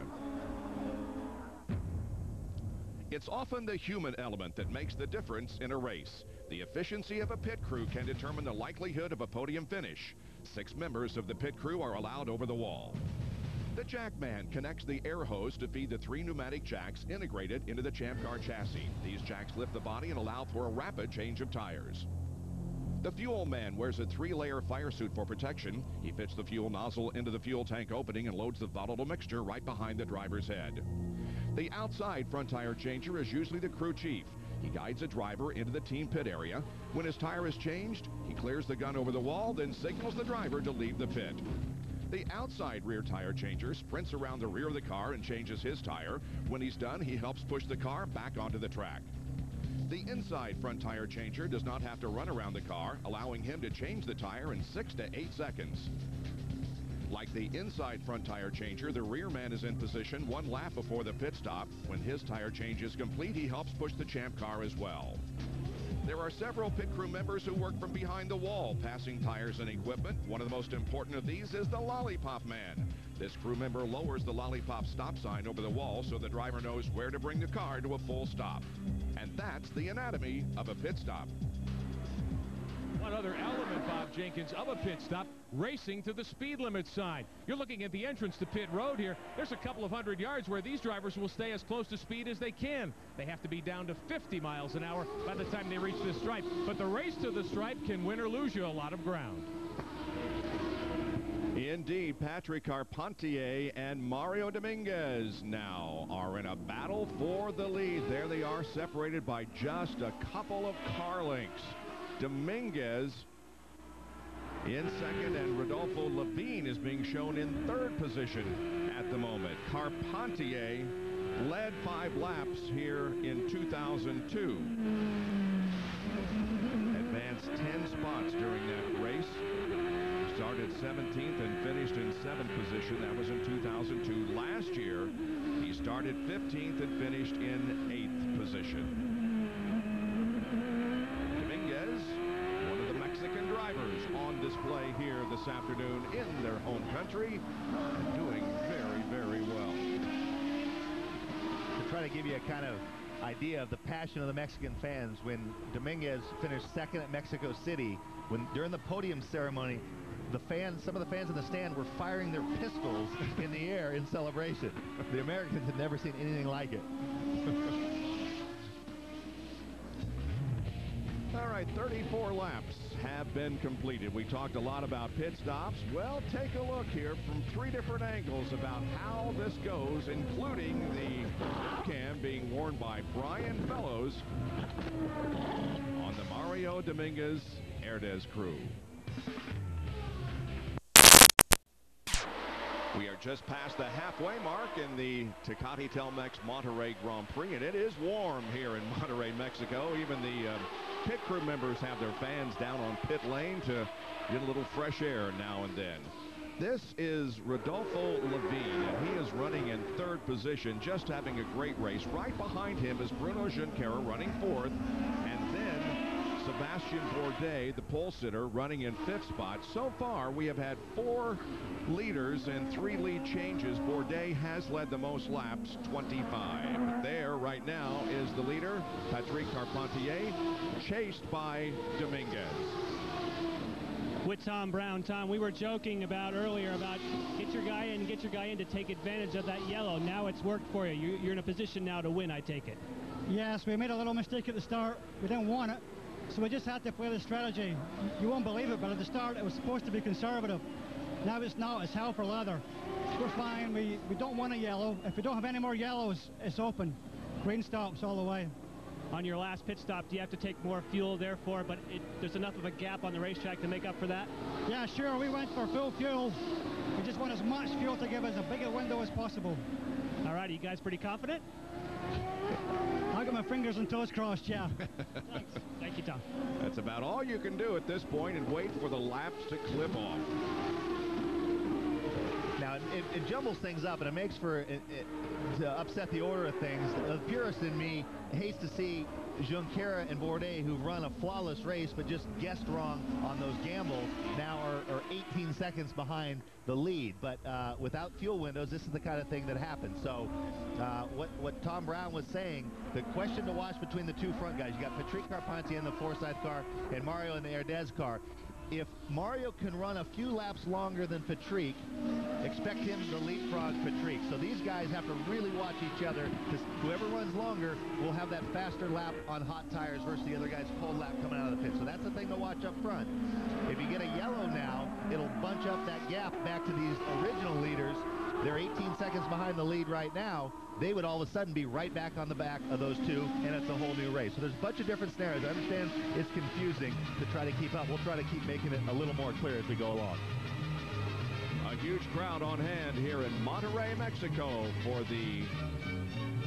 It's often the human element that makes the difference in a race. The efficiency of a pit crew can determine the likelihood of a podium finish. 6 members of the pit crew are allowed over the wall. The jackman connects the air hose to feed the 3 pneumatic jacks integrated into the Champ Car chassis. These jacks lift the body and allow for a rapid change of tires. The fuel man wears a 3-layer fire suit for protection. He fits the fuel nozzle into the fuel tank opening and loads the volatile mixture right behind the driver's head. The outside front tire changer is usually the crew chief. He guides a driver into the team pit area. When his tire is changed, he clears the gun over the wall, then signals the driver to leave the pit. The outside rear tire changer sprints around the rear of the car and changes his tire. When he's done, he helps push the car back onto the track. The inside front tire changer does not have to run around the car, allowing him to change the tire in 6 to 8 seconds. Like the inside front tire changer, the rear man is in position 1 lap before the pit stop. When his tire change is complete, he helps push the Champ Car as well. There are several pit crew members who work from behind the wall, passing tires and equipment. One of the most important of these is the lollipop man. This crew member lowers the lollipop stop sign over the wall so the driver knows where to bring the car to a full stop. And that's the anatomy of a pit stop. One other element, Bob Jenkins, of a pit stop, racing to the speed limit sign. You're looking at the entrance to pit road here. There's a couple of 100 yards where these drivers will stay as close to speed as they can. They have to be down to 50 miles an hour by the time they reach the stripe. But the race to the stripe can win or lose you a lot of ground. Indeed, Patrick Carpentier and Mario Dominguez now are in a battle for the lead. There they are, separated by just a couple of car lengths. Dominguez in second, and Rodolfo Levine is being shown in 3rd position at the moment. Carpentier led 5 laps here in 2002. Advanced 10 spots during that race. Started 17th and finished in 7th position. That was in 2002. Last year, he started 15th and finished in 8th position. Drivers on display here this afternoon in their home country and doing very, very well. To try to give you a kind of idea of the passion of the Mexican fans, when Dominguez finished 2nd at Mexico City, during the podium ceremony, some of the fans in the stand were firing their pistols in the air in celebration. The Americans had never seen anything like it. All right, 34 laps have been completed. We talked a lot about pit stops. Well, take a look here from 3 different angles about how this goes, including the cam being worn by Brian Fellows on the Mario Dominguez Herdez crew. We are just past the halfway mark in the Tecate Telmex Monterrey Grand Prix, and it is warm here in Monterrey, Mexico. Even the pit crew members have their fans down on pit lane to get a little fresh air now and then. This is Rodolfo Levine, and he is running in 3rd position, just having a great race. Right behind him is Bruno Junqueira running 4th, and then Sebastian Bourdais, the pole sitter, running in 5th spot. So far, we have had 4 leaders and 3 lead changes. Bourdais has led the most laps, 25. There right now is the leader, Patrick Carpentier, chased by Dominguez. With Tom Brown. Tom, we were joking earlier about get your guy in to take advantage of that yellow. Now it's worked for you. You're in a position now to win, I take it. Yes, we made a little mistake at the start. We didn't want it, so we just had to play the strategy. You won't believe it, but at the start it was supposed to be conservative. Now it's not. It's hell for leather. We're fine. We don't want a yellow. If we don't have any more yellows, it's open. Green stops all the way. on your last pit stop, do you have to take more fuel therefore, but there's enough of a gap on the racetrack to make up for that? Yeah, sure. We went for full fuel. We just want as much fuel to give us a bigger window as possible. All right, are you guys pretty confident? I got my fingers and toes crossed, yeah. Thanks. Thank you, Tom. That's about all you can do at this point and wait for the laps to clip off. Now, it jumbles things up, and it makes for to upset the order of things. The purist in me hates to see Junqueira and Bourdais, who run a flawless race but just guessed wrong on those gambles, now are 18 seconds behind the lead. But without fuel windows, this is the kind of thing that happens. So what Tom Brown was saying, the question to watch between the two front guys, you got Patrick Carpentier in the Forsyth car and Mario in the Herdez car. If Mario can run a few laps longer than Patrick, expect him to leapfrog Patrick. So these guys have to really watch each other, because whoever runs longer will have that faster lap on hot tires versus the other guy's cold lap coming out of the pit. So that's the thing to watch up front. If you get a yellow now, it'll bunch up that gap back to these original leaders. They're 18 seconds behind the lead right now. They would all of a sudden be right back on the back of those two, and it's a whole new race. So there's a bunch of different scenarios. I understand it's confusing to try to keep up. We'll try to keep making it a little more clear as we go along. A huge crowd on hand here in Monterrey, Mexico for the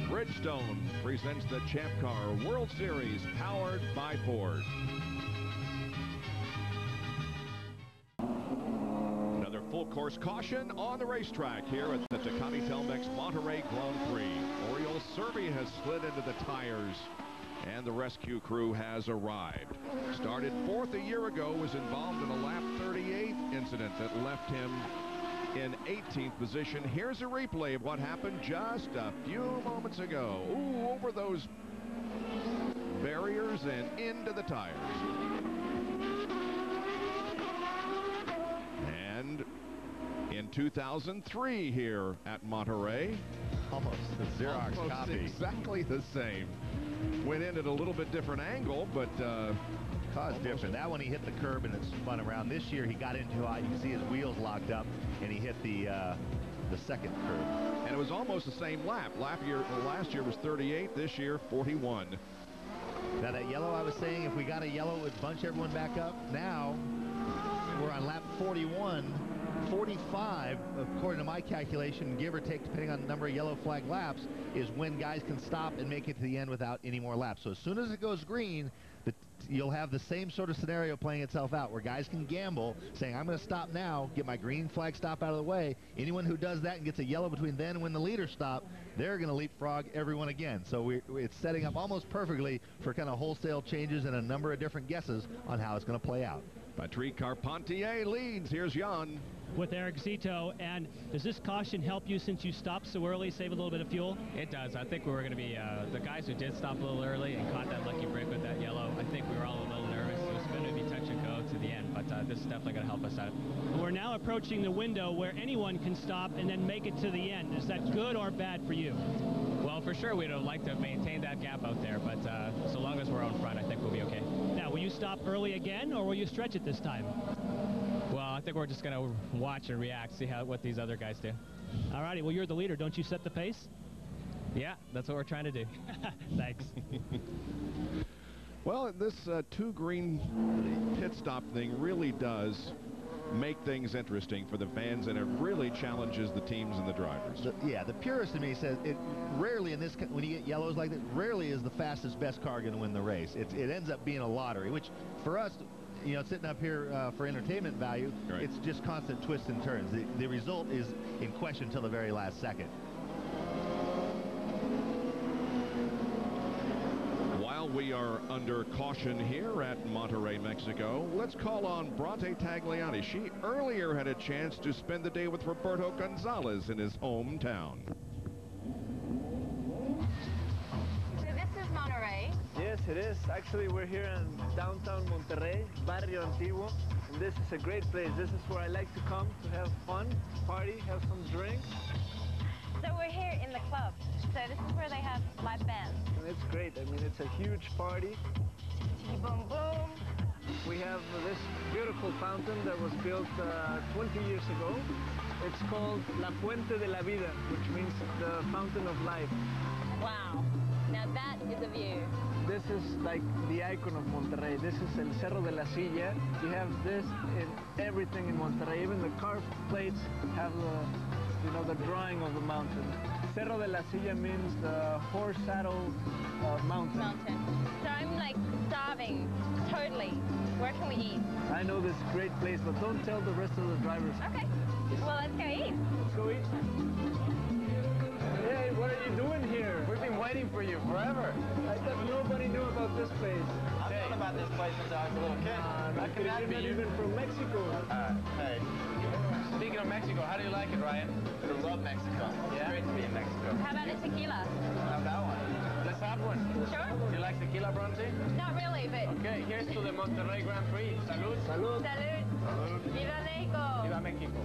Bridgestone presents the Champ Car World Series powered by Ford. Full course caution on the racetrack here at the Tecate Telmex Monterrey Grand Prix. Oriol Servi has slid into the tires, and the rescue crew has arrived. Started fourth a year ago, was involved in a lap 38 incident that left him in 18th position. Here's a replay of what happened just a few moments ago. Ooh, over those barriers and into the tires. And in 2003 here at Monterrey, almost the Xerox copy. Exactly the same. Went in at a little bit different angle, but caused different. That one he hit the curb and it spun around. This year he got into you can see his wheels locked up, and he hit the second curb. And it was almost the same lap. Last year was 38. This year 41. Now that yellow, I was saying, if we got a yellow, it would bunch everyone back up. Now we're on lap 41. 45, according to my calculation, give or take, depending on the number of yellow flag laps, is when guys can stop and make it to the end without any more laps. So as soon as it goes green, you'll have the same sort of scenario playing itself out, where guys can gamble, saying, I'm going to stop now, get my green flag stop out of the way. Anyone who does that and gets a yellow between then and when the leaders stop, they're going to leapfrog everyone again. So it's setting up almost perfectly for kind of wholesale changes and a number of different guesses on how it's going to play out. Patrick Carpentier leads. Here's Jan. With Eric Zito, and does this caution help you since you stopped so early, save a little bit of fuel? It does. I think we were going to be, the guys who did stop a little early and caught that lucky break with that yellow, I think we were all a little nervous. It was going to be touch and go to the end, but this is definitely going to help us out. We're now approaching the window where anyone can stop and then make it to the end. Is that good or bad for you? Well, for sure we'd have liked to maintain that gap out there, but so long as we're out front, I think we'll be okay. Now, will you stop early again, or will you stretch it this time? Well, I think we're just going to watch and react, see what these other guys do. All righty. Well, you're the leader. Don't you set the pace? Yeah, that's what we're trying to do. Thanks. Well, this two green pit stop thing really does make things interesting for the fans, and it really challenges the teams and the drivers. The purist in me says it rarely in this, when you get yellows like this, rarely is the fastest best car going to win the race. It ends up being a lottery, which for us, you know, sitting up here for entertainment value, right, it's just constant twists and turns. The result is in question until the very last second. While we are under caution here at Monterrey, Mexico, let's call on Bourdais Tagliani. She earlier had a chance to spend the day with Roberto Gonzalez in his hometown. So this is Monterrey. Yes, it is. Actually, we're here in downtown Monterrey, Barrio Antiguo, and this is a great place. This is where I like to come to have fun, party, have some drinks. So we're here in the club. So this is where they have live bands. And it's great. I mean, it's a huge party. Boom, boom. We have this beautiful fountain that was built 20 years ago. It's called La Fuente de la Vida, which means the fountain of life. Wow. Now that is a view. This This is like the icon of Monterrey. This is El Cerro de la Silla. You have this in everything in Monterrey. Even the car plates have the drawing of the mountain. Cerro de la Silla means the horse saddle mountain. So I'm like starving, totally. Where can we eat? I know this great place, but don't tell the rest of the drivers. Okay. Well, let's go eat. Let's go eat. Hey, what are you doing here? We've been waiting for you forever. I thought nobody knew about this place. I've known about this place since I was a little kid. You're not even from Mexico. Hey. Speaking of Mexico, how do you like it, Ryan? I love Mexico. Yeah? It's great to be in Mexico. How about a tequila? Have that one. Let's have one. Sure. Do you like tequila, Bronte? Not really, but... Okay, here's to the Monterrey Grand Prix. Salud. Salud. Salud. Salud. Viva Mexico. Viva Mexico.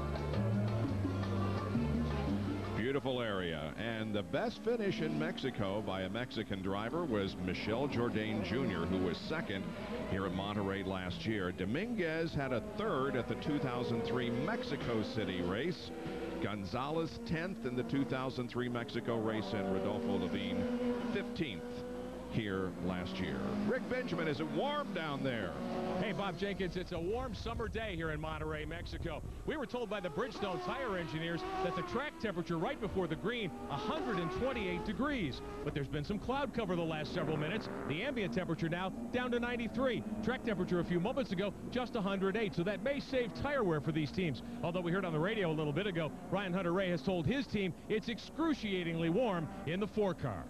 Beautiful area, and the best finish in Mexico by a Mexican driver was Michel Jourdain Jr., who was second here at Monterrey last year. Dominguez had a third at the 2003 Mexico City race. Gonzalez 10th in the 2003 Mexico race, and Rodolfo Levine 15th here last year. Rick Benjamin, is it warm down there? Hey, Bob Jenkins, it's a warm summer day here in Monterrey, Mexico. We were told by the Bridgestone tire engineers that the track temperature right before the green, 128 degrees. But there's been some cloud cover the last several minutes. The ambient temperature now down to 93. Track temperature a few moments ago, just 108. So that may save tire wear for these teams. Although we heard on the radio a little bit ago, Ryan Hunter-Reay has told his team it's excruciatingly warm in the 4-car.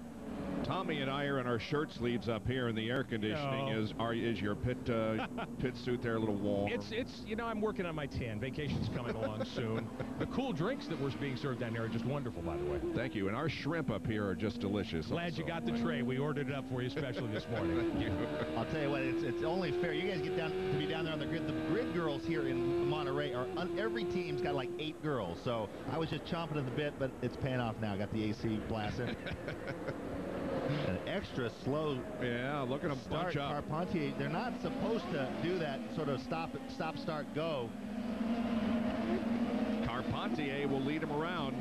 Tommy and I are in our shirt sleeves up here in the air conditioning. No. Is your pit suit there a little warm? It's I'm working on my tan. Vacation's coming along soon. The cool drinks that were being served down there are just wonderful, by the way. Thank you. And our shrimp up here are just delicious. Glad you got the tray. We ordered it up for you especially this morning. Thank you. I'll tell you what, it's only fair. You guys get down to be down there on the grid. The grid girls here in Monterrey are every team's got like 8 girls. So I was just chomping at the bit, but it's paying off now. Got the AC blasting. An extra slow look at them bunch up. Carpentier, they're not supposed to do that sort of stop, start, go. Carpentier will lead him around.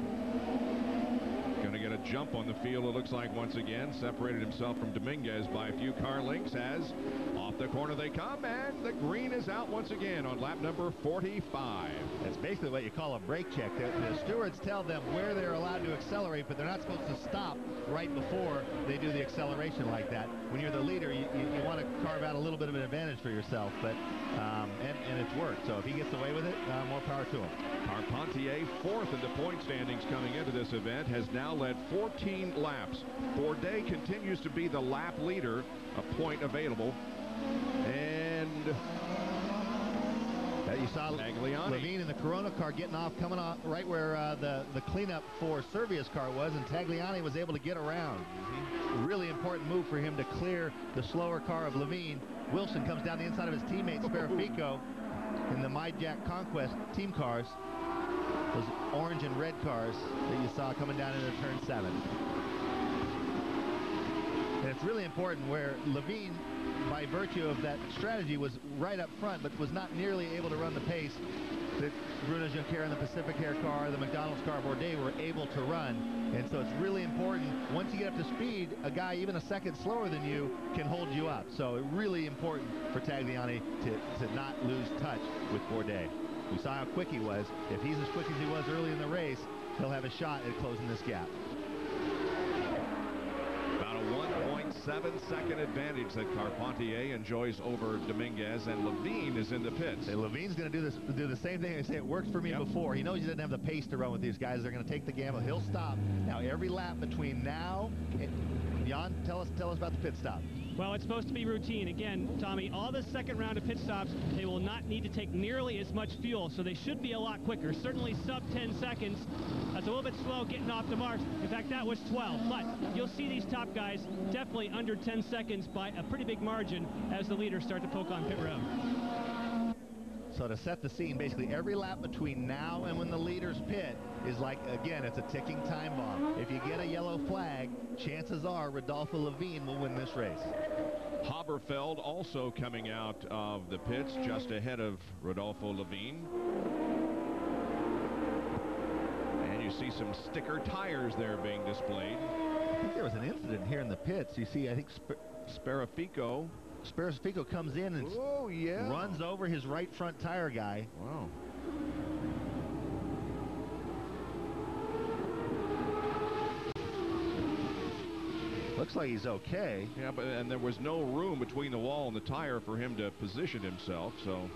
Going to get a jump on the field, it looks like, once again. Separated himself from Dominguez by a few car lengths as off the corner they come, and the green is out once again on lap number 45. That's basically what you call a brake check. The stewards tell them where they're allowed to accelerate, but they're not supposed to stop right before they do the acceleration like that. When you're the leader, you want to carve out a little bit of an advantage for yourself, but and it's worked. So if he gets away with it, more power to him. Carpentier, 4th in the point standings coming into this event, has now led 14 laps. Bourdais continues to be the lap leader, a point available. And you saw Tagliani. Levine in the Corona car getting off, coming off right where the cleanup for Servia's car was, and Tagliani was able to get around. Really important move for him to clear the slower car of Levine. Wilson comes down the inside of his teammate Sparafico in the MyJack Conquest team cars. Those orange and red cars that you saw coming down into turn 7. And it's really important where Levine, by virtue of that strategy, was right up front, but was not nearly able to run the pace that Bruno Juncker and the Pacific Air car, the McDonald's car, Bourdais were able to run. And so it's really important, once you get up to speed, a guy even a second slower than you can hold you up. So really important for Tagliani to not lose touch with Bourdais. We saw how quick he was. If he's as quick as he was early in the race, he'll have a shot at closing this gap. About a 1.7-second advantage that Carpentier enjoys over Dominguez, and Levine is in the pits. Hey, Levine's going to do the same thing. I say it worked for me before. He knows he doesn't have the pace to run with these guys. They're going to take the gamble. He'll stop. Now every lap between now and Jan, tell us about the pit stop. Well, it's supposed to be routine. Again, Tommy, all the second round of pit stops, they will not need to take nearly as much fuel, so they should be a lot quicker. Certainly sub 10 seconds. That's a little bit slow getting off the marks. In fact, that was 12. But you'll see these top guys definitely under 10 seconds by a pretty big margin as the leaders start to poke on pit road. So to set the scene, basically every lap between now and when the leaders pit is like, again, it's a ticking time bomb. If you get a yellow flag, chances are Rodolfo Levine will win this race. Haberfeld also coming out of the pits just ahead of Rodolfo Levine. And you see some sticker tires there being displayed. I think there was an incident here in the pits. You see, I think Sparaffico comes in and runs over his right front tire guy. Wow. Looks like he's okay. Yeah, and there was no room between the wall and the tire for him to position himself, so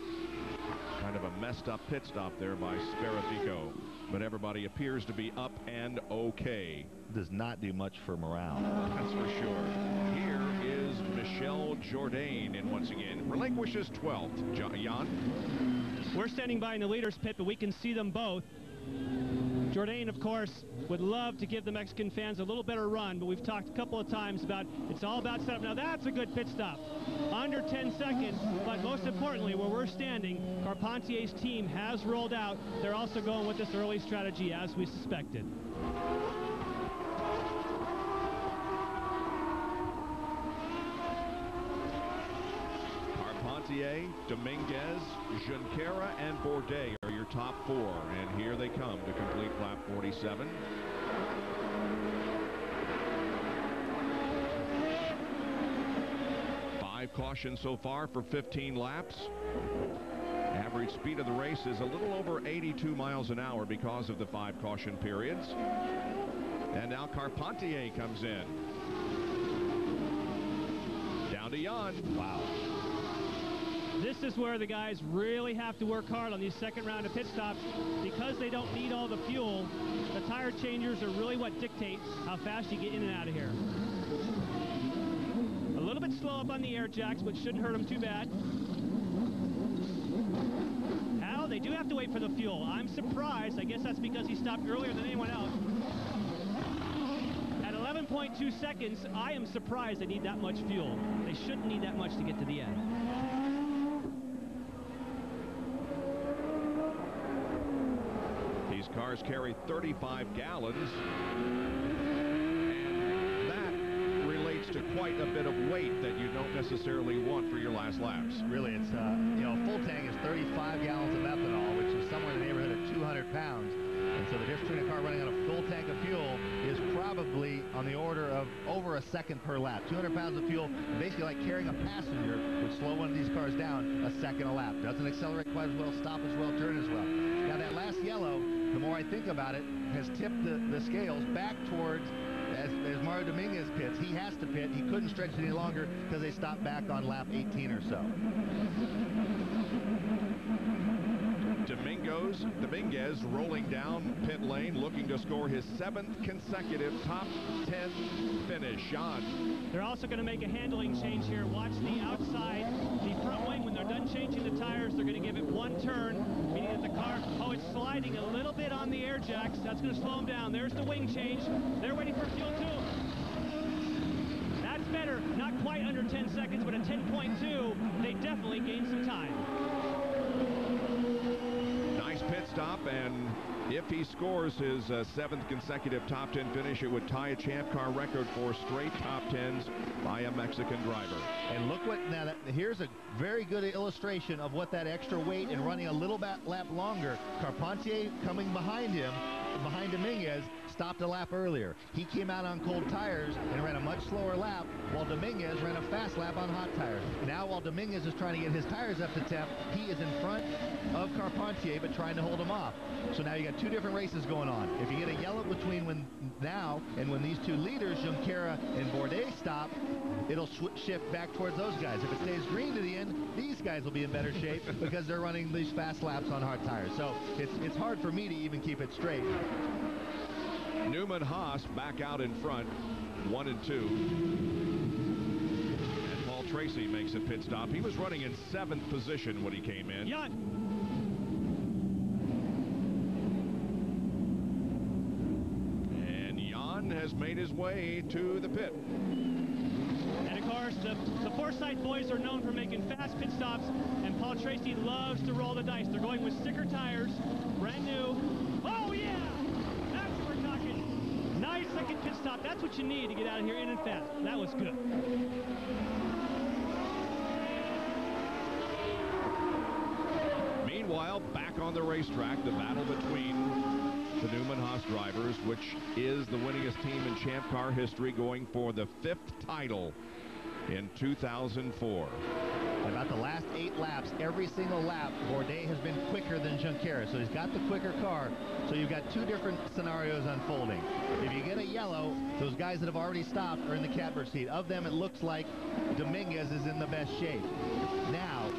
kind of a messed up pit stop there by Sparaffico. But everybody appears to be up and okay. Does not do much for morale. That's for sure. Here is Michel Jourdain, and once again relinquishes 12th. Jan? We're standing by in the leaders pit, but we can see them both. Jourdain, of course, would love to give the Mexican fans a little better run, but we've talked a couple of times about it's all about setup. Now that's a good pit stop. Under 10 seconds, but most importantly, where we're standing, Carpentier's team has rolled out. They're also going with this early strategy as we suspected. Carpentier, Dominguez, Junqueira, and Bourdais are your top four, and here they come to complete lap 47. Five cautions so far for 15 laps. Average speed of the race is a little over 82 miles an hour because of the 5 caution periods. And now Carpentier comes in. Down to Jan. Wow. This is where the guys really have to work hard on these second round of pit stops because they don't need all the fuel. The tire changers are really what dictate how fast you get in and out of here. A little bit slow up on the air jacks, but shouldn't hurt them too bad. Al, they do have to wait for the fuel. I'm surprised. I guess that's because he stopped earlier than anyone else. At 11.2 seconds, I am surprised they need that much fuel. They shouldn't need that much to get to the end. These cars carry 35 gallons, and that relates to quite a bit of weight that you don't necessarily want for your last laps. Really, it's, you know, full tank is 35 gallons of ethanol, which is somewhere in the neighborhood of 200 pounds. And so the difference between a car running on a full tank of fuel is probably on the order of over a second per lap. 200 pounds of fuel, basically like carrying a passenger, would slow one of these cars down a second a lap. Doesn't accelerate quite as well, stop as well, turn as well. Now that last yellow, the more I think about it, has tipped the scales back towards, as Mario Dominguez pits, he has to pit. He couldn't stretch it any longer because they stopped back on lap 18 or so. Dominguez rolling down pit lane, looking to score his 7th consecutive top 10 finish. Sean. They're also going to make a handling change here. Watch the outside, the front wing. When they're done changing the tires, they're going to give it one turn, meaning that the car, it's sliding a little bit on the air jacks. That's going to slow them down. There's the wing change. They're waiting for fuel too. That's better. Not quite under 10 seconds, but at 10.2, they definitely gained some time. Pit stop, and if he scores his 7th consecutive top 10 finish, it would tie a Champ Car record for straight top 10s by a Mexican driver. And look what, now here's a very good illustration of what that extra weight and running a little lap longer. Carpentier coming behind him, behind Dominguez, stopped a lap earlier. He came out on cold tires and ran a much slower lap, while Dominguez ran a fast lap on hot tires. Now while Dominguez is trying to get his tires up to temp, he is in front of Carpentier but trying to hold him off. So now you got two different races going on. If you get a yellow between when now and when these two leaders, Junqueira and Bourdais, stop, it'll shift back towards those guys. If it stays green to the end, these guys will be in better shape because they're running these fast laps on hard tires. So it's hard for me to even keep it straight. Newman Haas back out in front, 1 and 2. And Paul Tracy makes a pit stop. He was running in 7th position when he came in. Jan. And Jan has made his way to the pit. And of course, the Forsythe boys are known for making fast pit stops, and Paul Tracy loves to roll the dice. They're going with sticker tires, brand new. Oh yeah! That's what we're talking. Nice second pit stop. That's what you need to get out of here in and fast. That was good. Meanwhile, back on the racetrack, the battle between the Newman Haas drivers, which is the winningest team in Champ Car history, going for the 5th title in 2004. About the last 8 laps, every single lap, Bourdais has been quicker than Junqueira. So he's got the quicker car. So you've got 2 different scenarios unfolding. If you get a yellow, those guys that have already stopped are in the catbird seat. Of them, it looks like Dominguez is in the best shape. Now,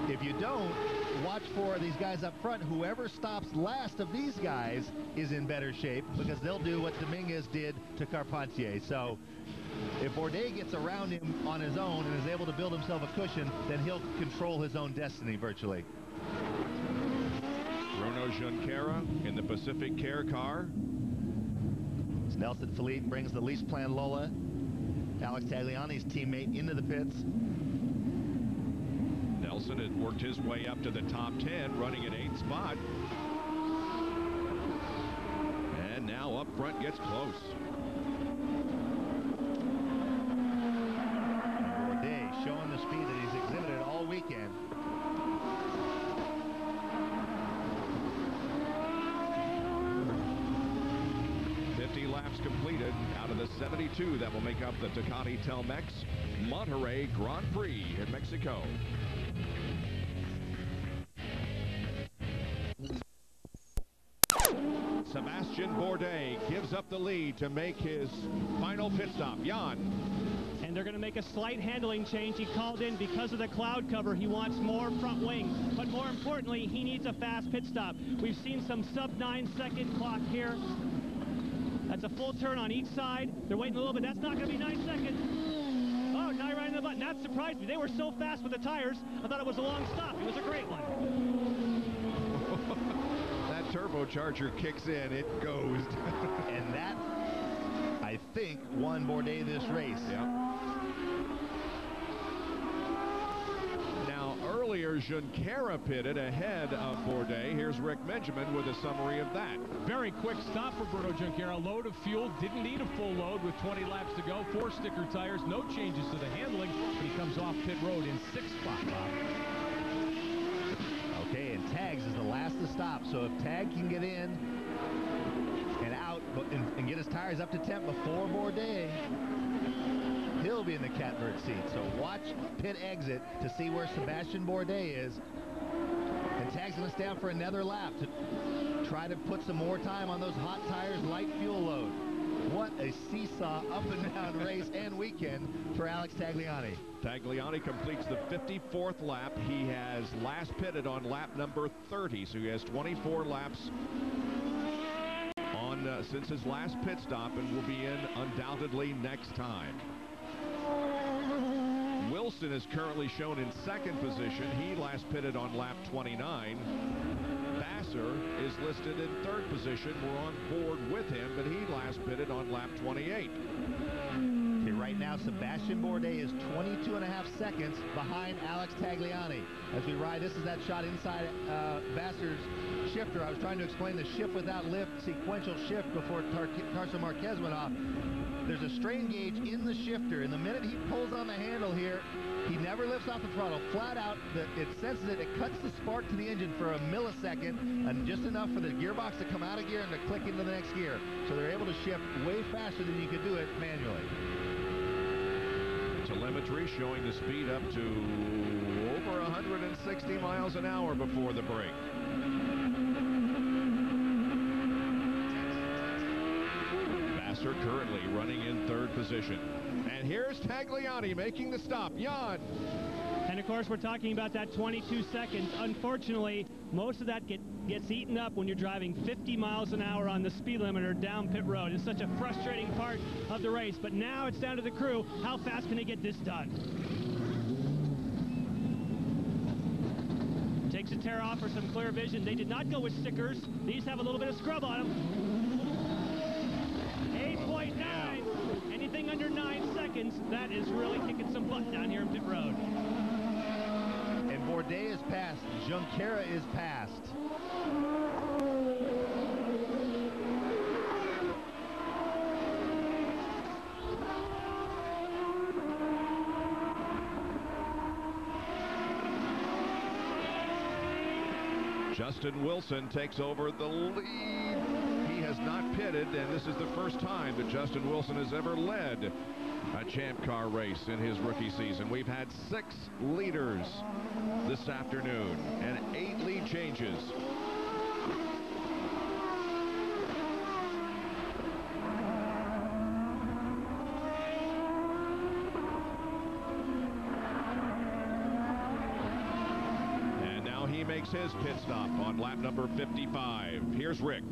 if you don't, watch for these guys up front. Whoever stops last of these guys is in better shape because they'll do what Dominguez did to Carpentier. So if Bourdais gets around him on his own and is able to build himself a cushion, then he'll control his own destiny virtually. Bruno Junqueira in the Pacific Care car. Nelson Felipe brings the lease plan Lola, Alex Tagliani's teammate, into the pits. Nelson had worked his way up to the top 10, running at 8th spot. And now up front gets close. Bourdais showing the speed that he's exhibited all weekend. Laps completed out of the 72 that will make up the Tecate Telmex Monterrey Grand Prix in Mexico. Sebastian Bourdais gives up the lead to make his final pit stop. Jan. And they're going to make a slight handling change. He called in because of the cloud cover. He wants more front wing. But more importantly, he needs a fast pit stop. We've seen some sub-9-second clock here. That's a full turn on each side. They're waiting a little bit. That's not going to be 9 seconds. Oh, now right in the button. That surprised me. They were so fast with the tires. I thought it was a long stop. It was a great one. That turbocharger kicks in. It goes. And that, I think, won Bourdais this race. Yep. Earlier, Junqueira pitted ahead of Bourdais. Here's Rick Benjamin with a summary of that. Very quick stop for Bruno Junqueira. Load of fuel. Didn't need a full load with 20 laps to go. 4 sticker tires. No changes to the handling. But he comes off pit road in 6th spot, Bob. Okay, and Tags is the last to stop. So if Tag can get in and out and get his tires up to temp before Bourdais, he'll be in the catbird seat. So watch pit exit to see where Sebastian Bourdais is. And Tag's going to stay out for another lap to try to put some more time on those hot tires, light fuel load. What a seesaw up and down race and weekend for Alex Tagliani. Tagliani completes the 54th lap. He has last pitted on lap number 30, so he has 24 laps on since his last pit stop and will be in undoubtedly next time. Wilson is currently shown in 2nd position. He last pitted on lap 29. Vassar is listed in 3rd position. We're on board with him, but he last pitted on lap 28. Okay, right now, Sebastian Bourdais is 22.5 seconds behind Alex Tagliani. As we ride, this is that shot inside Vassar's shifter. I was trying to explain the shift without lift sequential shift before Tarso Marques went off. There's a strain gauge in the shifter, and the minute he pulls on the handle here, he never lifts off the throttle. Flat out, it senses it. It cuts the spark to the engine for a millisecond, and just enough for the gearbox to come out of gear and to click into the next gear. So they're able to shift way faster than you could do it manually. Telemetry showing the speed up to over 160 miles an hour before the break. Vassar currently running in 3rd position. And here's Tagliani making the stop. Jan. And of course, we're talking about that 22 seconds. Unfortunately, most of that gets eaten up when you're driving 50 miles an hour on the speed limiter down pit road. It's such a frustrating part of the race. But now it's down to the crew. How fast can they get this done? Takes a tear off for some clear vision. They did not go with stickers. These have a little bit of scrub on them. 8.9. Anything under 9 seconds, that is really kicking some butt down here in pit road. And Bourdais is passed. Junqueira is passed. Justin Wilson takes over the lead. He has not pitted, and this is the first time that Justin Wilson has ever led a Champ Car race in his rookie season. We've had 6 leaders this afternoon and 8 lead changes. Makes his pit stop on lap number 55. Here's Rick.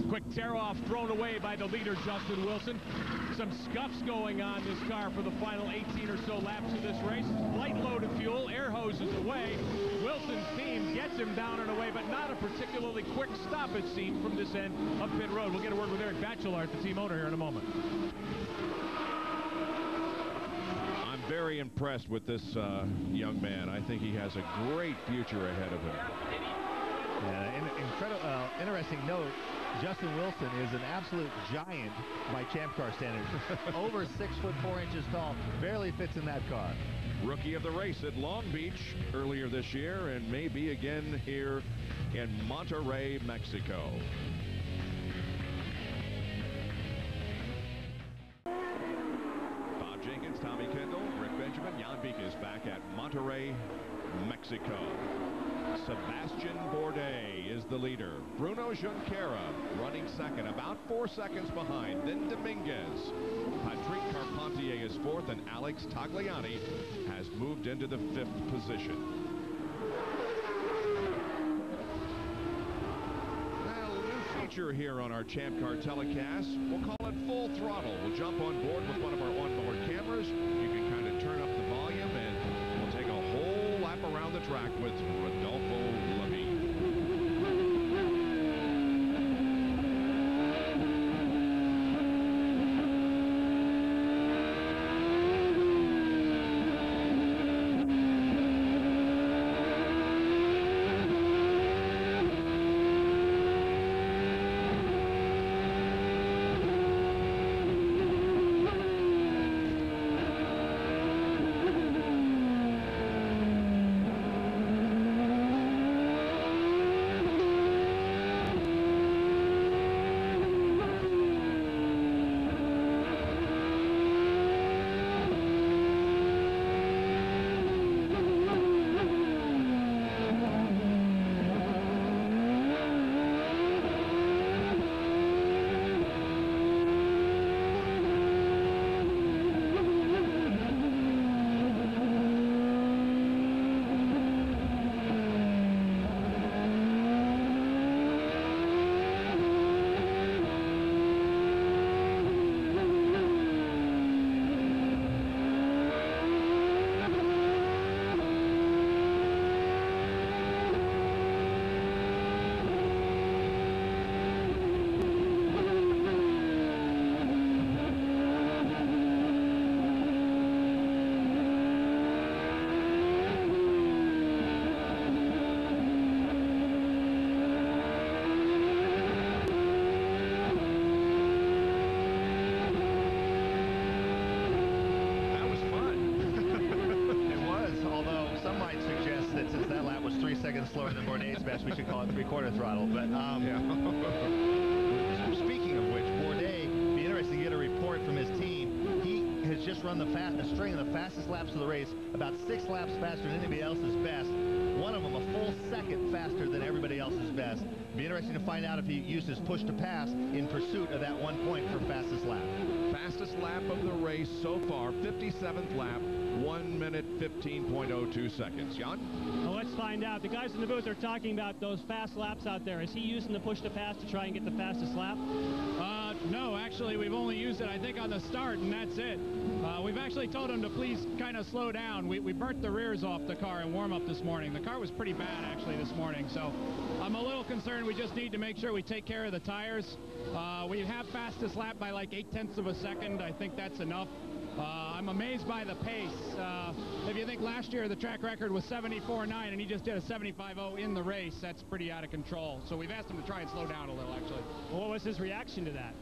Quick tear-off thrown away by the leader, Justin Wilson. Some scuffs going on this car for the final 18 or so laps of this race. Light load of fuel, air hoses away. Wilson's team gets him down and away, but not a particularly quick stop, it seemed, from this end of pit road. We'll get a word with Eric Bachelard, the team owner, here in a moment. Very impressed with this young man. I think he has a great future ahead of him. Yeah, interesting note, Justin Wilson is an absolute giant by Champ Car standards. Over 6'4" tall, barely fits in that car. Rookie of the race at Long Beach earlier this year, and maybe again here in Monterrey, Mexico. Bob Jenkins, Tommy Kendall, Rick Benjamin, Jan Vikas back at Monterrey, Mexico. Sebastian Bourdais is the leader. Bruno Junqueira running second, about 4 seconds behind. Then Dominguez. Patrick Carpentier is fourth, and Alex Tagliani has moved into the 5th position. Well, a new feature here on our Champ Car telecast. We'll call it Full Throttle. We'll jump on board with one of our onboard cameras. You can kind of turn up the volume, and we'll take a whole lap around the track with Rodolfo Levy. Slower than Bourdais' best, we should call it 3/4 throttle. But speaking of which, Bourdais, be interesting to get a report from his team. He has just run the string of the fastest laps of the race, about 6 laps faster than anybody else's best. One of them a full second faster than everybody else's best. Be interesting to find out if he uses push to pass in pursuit of that 1 point for fastest lap. Fastest lap of the race so far, 57th lap, 1 minute 15.02 seconds. Jan? Well, let's find out. The guys in the booth are talking about those fast laps out there. Is he using the push to pass to try and get the fastest lap? No, actually, we've only used it, I think, on the start, and that's it. We've actually told him to please kind of slow down. We burnt the rears off the car in warm-up this morning. The car was pretty bad, actually, this morning, so I'm a little concerned. We just need to make sure we take care of the tires. We have fastest lap by like 0.8 of a second. I think that's enough. I'm amazed by the pace. If you think last year the track record was 74.9 and he just did a 75.0 in the race, that's pretty out of control. So we've asked him to try and slow down a little, actually. Well, what was his reaction to that?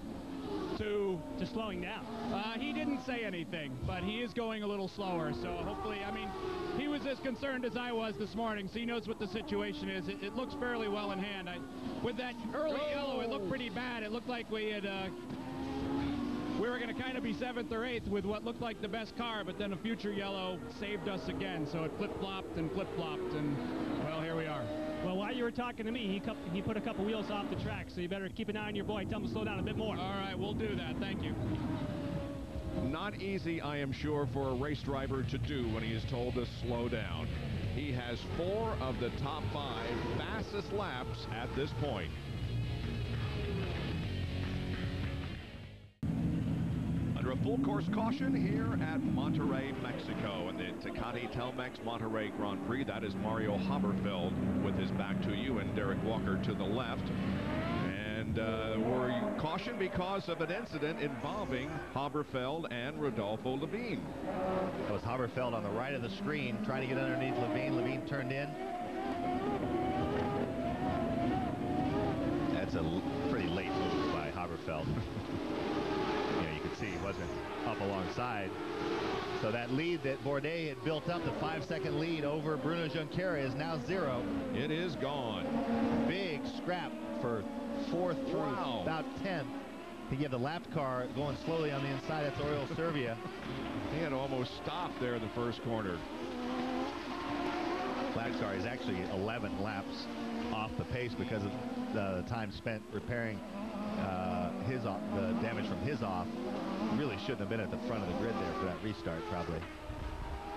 To slowing down? He didn't say anything, but he is going a little slower. So hopefully, I mean, he was as concerned as I was this morning, so he knows what the situation is. It looks fairly well in hand. With that early yellow, it looked pretty bad. It looked like we We were going to kind of be 7th or 8th with what looked like the best car, but then a future yellow saved us again. So it flip-flopped, and, well, here we are. Well, while you were talking to me, he put a couple wheels off the track, so you better keep an eye on your boy. Tell him to slow down a bit more. All right, we'll do that. Thank you. Not easy, I am sure, for a race driver to do when he is told to slow down. He has 4 of the top 5 fastest laps at this point. Under a full course caution here at Monterrey, Mexico, in the Tecate Telmex Monterrey Grand Prix. That is Mario Haberfeld with his back to you and Derek Walker to the left. And we're cautioned because of an incident involving Haberfeld and Rodolfo Levine. That was Haberfeld on the right of the screen trying to get underneath Levine. Levine turned in. That's a pretty late move by Haberfeld. You can see he wasn't up alongside. So that lead that Bourdais had built up, the 5-second lead over Bruno Junqueira, is now 0. It is gone. Big scrap for 4th through about 10th to give the lapped car going slowly on the inside. That's Oriol Servia. He had almost stopped there in the first corner. Lapped car is actually 11 laps off the pace because of the time spent repairing the damage from his off. Really shouldn't have been at the front of the grid there for that restart, probably.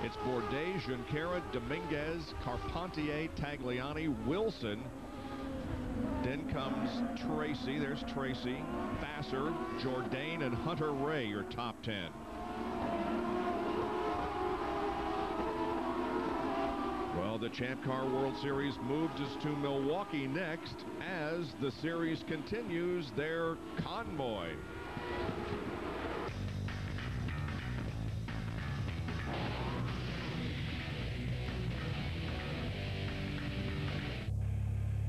It's Bourdais, Junqueira, Dominguez, Carpentier, Tagliani, Wilson. Then comes Tracy. There's Tracy, Vassar, Jourdain, and Hunter Ray, your top 10. Well, the Champ Car World Series moves us to Milwaukee next as the series continues their convoy.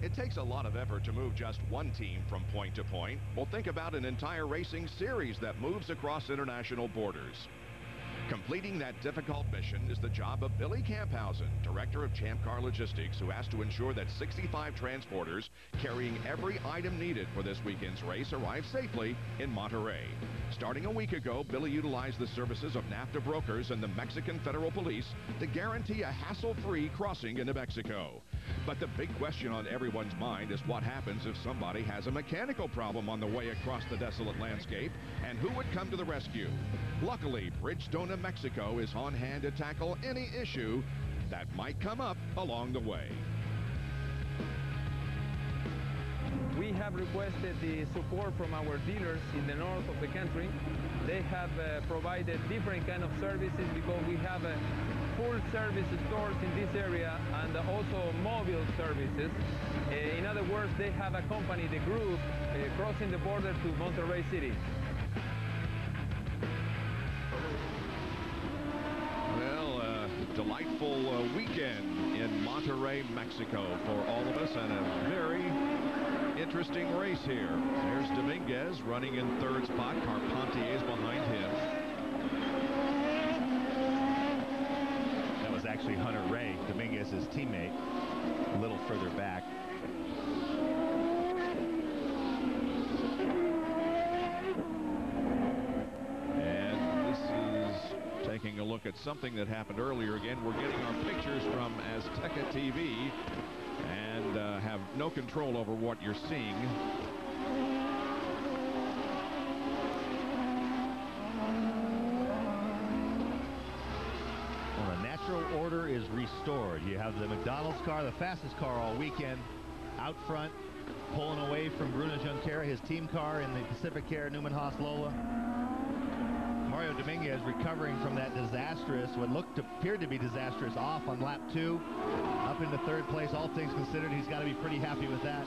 It takes a lot of effort to move just one team from point to point. Well, think about an entire racing series that moves across international borders. Completing that difficult mission is the job of Billy Camphausen, director of Champ Car Logistics, who has to ensure that 65 transporters carrying every item needed for this weekend's race arrive safely in Monterrey. Starting a week ago, Billy utilized the services of NAFTA brokers and the Mexican Federal Police to guarantee a hassle-free crossing into Mexico. But the big question on everyone's mind is what happens if somebody has a mechanical problem on the way across the desolate landscape, and who would come to the rescue? Luckily, Bridgestone of Mexico is on hand to tackle any issue that might come up along the way. We have requested the support from our dealers in the north of the country. They have provided different kind of services because we have full service stores in this area and also mobile services. In other words, they have accompanied the group crossing the border to Monterrey City. Well, delightful weekend in Monterrey, Mexico for all of us, and a very interesting race here. There's Dominguez running in 3rd spot. Carpentier's behind him. That was actually Hunter Ray, Dominguez's teammate, a little further back. And this is taking a look at something that happened earlier. Again, we're getting our pictures from Azteca TV and have no control over what you're seeing. Well, the natural order is restored. You have the McDonald's car, the fastest car all weekend, out front, pulling away from Bruno Junqueira, his team car in the Pacific Air Newman Haas Lola. Mario Dominguez recovering from that disastrous, what appeared to be disastrous off on lap 2, up into 3rd place. All things considered, he's got to be pretty happy with that.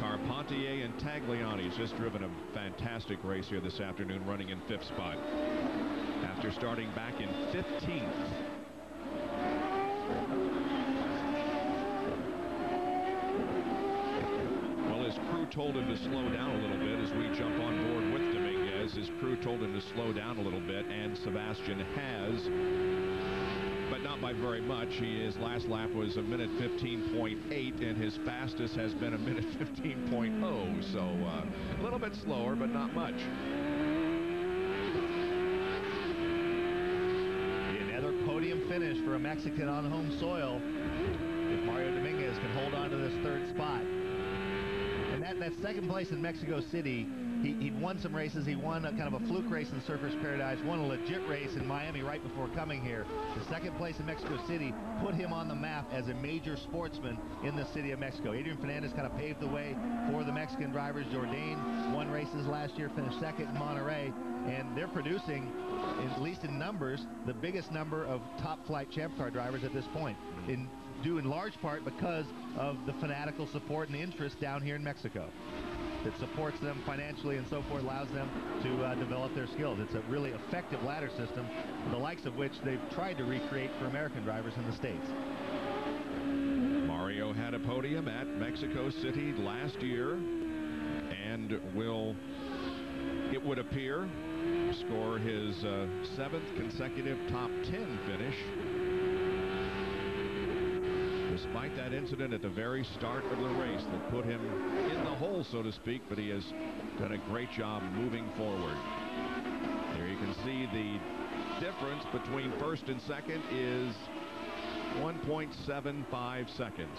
Carpentier and Tagliani's just driven a fantastic race here this afternoon, running in 5th spot after starting back in 15th. His crew told him to slow down a little bit as we jump on board with Dominguez. His crew told him to slow down a little bit, and Sebastian has. but not by very much. His last lap was a minute 15.8, and his fastest has been a minute 15.0. So a little bit slower, but not much. Another podium finish for a Mexican on home soil. If Mario Dominguez can hold on to this third spot. And that second place in Mexico City, he'd won some races. He won a kind of a fluke race in Surfers Paradise, won a legit race in Miami right before coming here. The second place in Mexico City put him on the map as a major sportsman in the city of Mexico. Adrian Fernandez kind of paved the way for the Mexican drivers. Jourdain won races last year, finished second in Monterrey, and they're producing, at least in numbers, the biggest number of top flight Champ Car drivers at this point, due in large part because of the fanatical support and interest down here in Mexico that supports them financially and so forth, allows them to develop their skills. It's a really effective ladder system, the likes of which they've tried to recreate for American drivers in the States. Mario had a podium at Mexico City last year and will, it would appear, score his 7th consecutive top 10 finish. Despite that incident at the very start of the race that put him in the hole, so to speak, but he has done a great job moving forward. There you can see the difference between first and second is 1.75 seconds.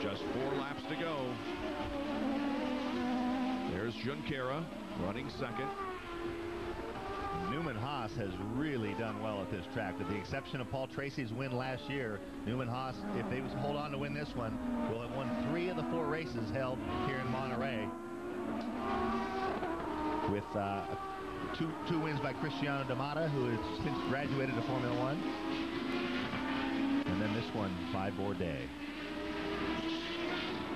Just 4 laps to go. There's Junqueira running second. Newman Haas has really done well at this track. With the exception of Paul Tracy's win last year, Newman Haas, if they hold on to win this one, will have won 3 of the 4 races held here in Monterrey. With two wins by Cristiano D'Amata, who has since graduated to Formula One. And then this one by Bourdais.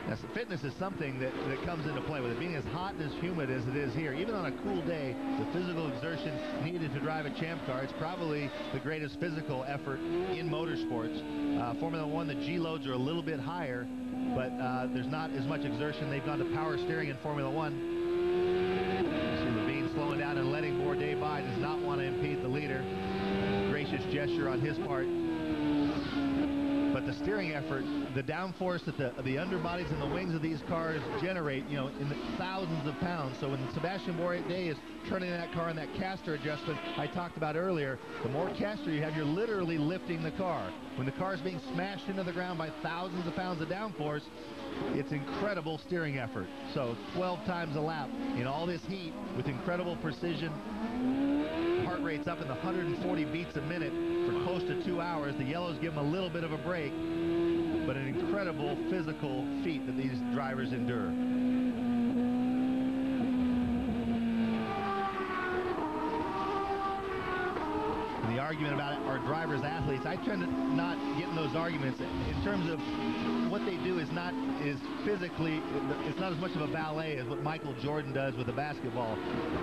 Now, fitness is something that comes into play with it being as hot and as humid as it is here. Even on a cool day, the physical exertion needed to drive a Champ Car, it's probably the greatest physical effort in motorsports. Formula One, the G loads are a little bit higher, but there's not as much exertion. They've gone to power steering in Formula One. You see Levine slowing down and letting Bourdais by, does not want to impede the leader. Gracious gesture on his part. But the steering effort, the downforce that the underbodies and the wings of these cars generate, you know, in the thousands of pounds. So when Sebastian Bourdais is turning that car and that caster adjustment I talked about earlier, the more caster you have, you're literally lifting the car. When the car is being smashed into the ground by thousands of pounds of downforce, it's incredible steering effort. So 12 times a lap in all this heat with incredible precision. Heart rate's up in the 140 beats a minute for close to 2 hours. The yellows give them a little bit of a break, but an incredible physical feat that these drivers endure. And the argument about our drivers athletes, I tend to not get in those arguments in terms of what they do is not physically, it's not as much of a ballet as what Michael Jordan does with a basketball.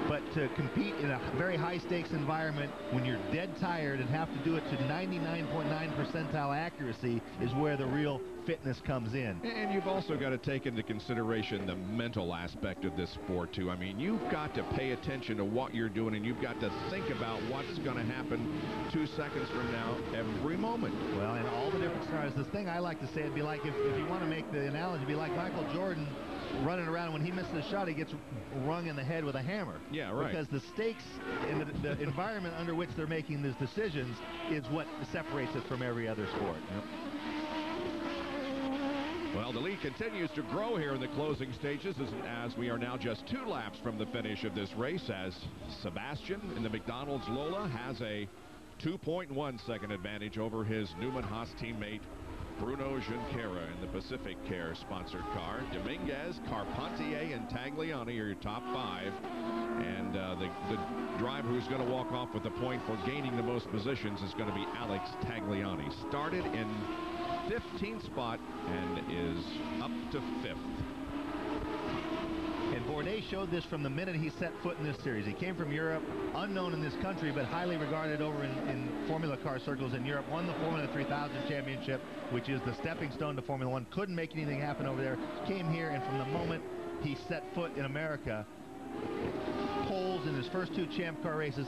But to compete in a very high stakes environment when you're dead tired and have to do it to 99.9 percentile accuracy is where the real fitness comes in. And you've also got to take into consideration the mental aspect of this sport too. I mean, you've got to pay attention to what you're doing, and you've got to think about what's going to happen 2 seconds from now every moment. Well, in all the different scenarios, the thing I like to say, it'd be like if you want to make the analogy, it'd be like Michael Jordan running around. When he misses a shot, he gets rung in the head with a hammer. Yeah, right. Because the stakes in the environment under which they're making these decisions is what separates it from every other sport. Yep. Well, the lead continues to grow here in the closing stages as we are now just 2 laps from the finish of this race, as Sebastian in the McDonald's Lola has a 2.1 second advantage over his Newman Haas teammate Bruno Junqueira in the Pacific Care sponsored car. Dominguez, Carpentier, and Tagliani are your top 5. And the driver who's going to walk off with the point for gaining the most positions is going to be Alex Tagliani. Started in 15th spot and is up to 5th. And Bourdais showed this from the minute he set foot in this series. He came from Europe, unknown in this country, but highly regarded over in Formula Car circles in Europe. Won the Formula 3000 championship, which is the stepping stone to Formula One. Couldn't make anything happen over there. Came here, and from the moment he set foot in America, poles in his first 2 Champ Car races,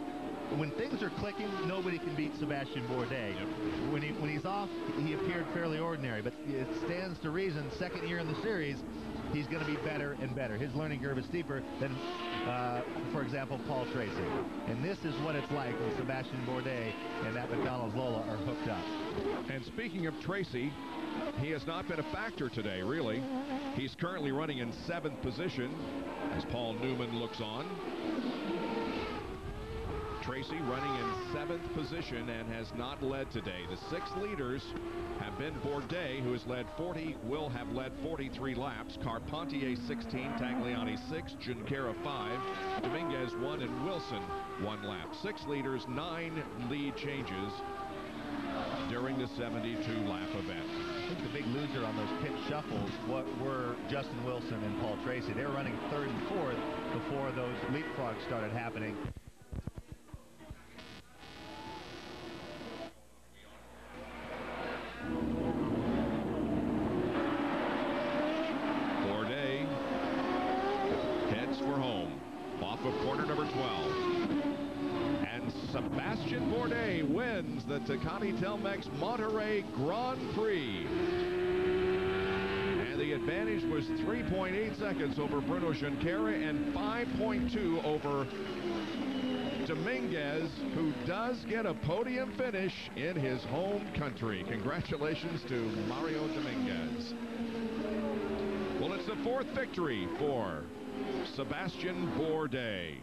when things are clicking, nobody can beat Sebastian Bourdais. Yep. When he's off, he appeared fairly ordinary, but it stands to reason, second year in the series, he's going to be better and better. His learning curve is steeper than, for example, Paul Tracy. And this is what it's like when Sebastian Bourdais and that McDonald's Lola are hooked up. And speaking of Tracy, he has not been a factor today, really. He's currently running in 7th position as Paul Newman looks on. Tracy running in 7th position and has not led today. The 6 leaders have been Bourdais, who has will have led 43 laps. Carpentier 16, Tagliani 6, Junqueira 5, Dominguez 1, and Wilson 1 lap. 6 leaders, 9 lead changes during the 72-lap event. I think the big loser on those pit shuffles were Justin Wilson and Paul Tracy. They were running 3rd and 4th before those leapfrogs started happening. Bourdais heads for home off of corner number 12. And Sebastian Bourdais wins the Tecate Telmex Monterrey Grand Prix. And the advantage was 3.8 seconds over Bruno Junqueira and 5.2 over Dominguez, who does get a podium finish in his home country. Congratulations to Mario Dominguez. Well, it's the 4th victory for Sebastian Bourdais.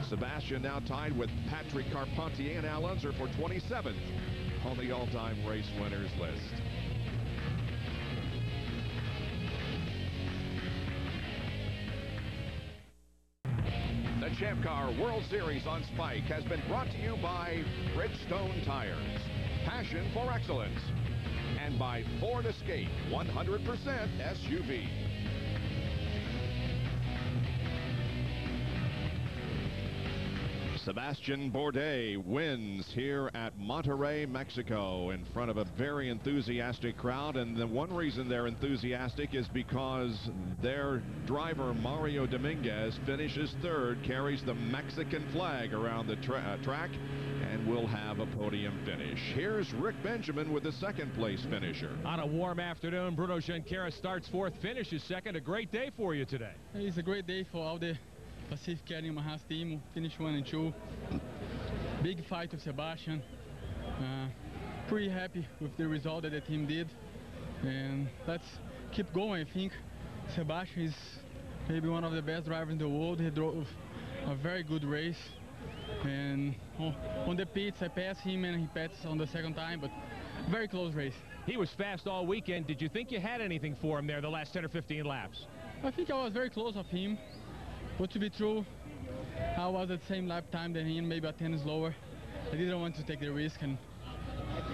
Sebastian now tied with Patrick Carpentier and Al Unser for 27th on the all-time race winners list. The Champ Car World Series on Spike has been brought to you by Bridgestone Tires, passion for excellence, and by Ford Escape 100% SUV. Sebastian Bourdais wins here at Monterrey, Mexico, in front of a very enthusiastic crowd. And the one reason they're enthusiastic is because their driver, Mario Dominguez, finishes 3rd, carries the Mexican flag around the track, and will have a podium finish. Here's Rick Benjamin with the 2nd place finisher. On a warm afternoon, Bruno Junqueira starts 4th, finishes 2nd. A great day for you today. It's a great day for all the Pacific Area Yamaha team, finish 1 and 2. Big fight with Sebastian. Pretty happy with the result that the team did. And let's keep going. I think Sebastian is maybe one of the best drivers in the world. He drove a very good race. And on the pits, I passed him and he passed on the 2nd time, but very close race. He was fast all weekend. Did you think you had anything for him there the last 10 or 15 laps? I think I was very close of him. But to be true, I was at the same lap time than him, maybe a 10 slower. I didn't want to take the risk and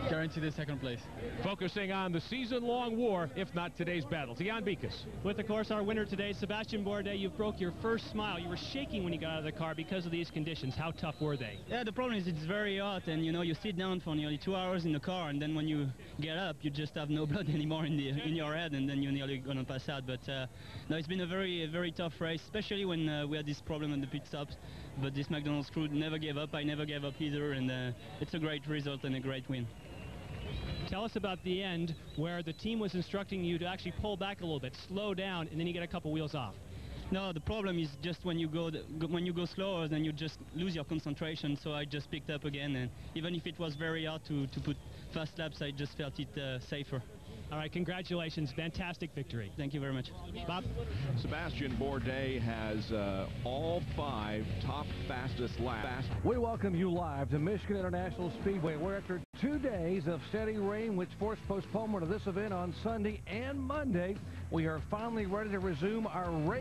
guarantee the 2nd place. Focusing on the season-long war, if not today's battle. Jan Bikas. With, of course, our winner today, Sebastian Bourdais, you broke your first smile. You were shaking when you got out of the car because of these conditions. How tough were they? Yeah, the problem is it's very hot, and you know, you sit down for nearly 2 hours in the car, and then when you get up, you just have no blood anymore in your head, and then you're nearly gonna pass out. But no, it's been a very tough race, especially when we had this problem in the pit stops. But this McDonald's crew never gave up. I never gave up either, and it's a great result and a great win. Tell us about the end where the team was instructing you to actually pull back a little bit, slow down, and then you get a couple wheels off. No, the problem is just when you go slower, then you just lose your concentration. So I just picked up again, and even if it was very hard to put fast laps, I just felt it safer. All right, congratulations. Fantastic victory. Thank you very much. Bob? Sebastian Bourdais has all 5 top fastest laps. We welcome you live to Michigan International Speedway, where after 2 days of steady rain, which forced postponement of this event on Sunday and Monday, we are finally ready to resume our race.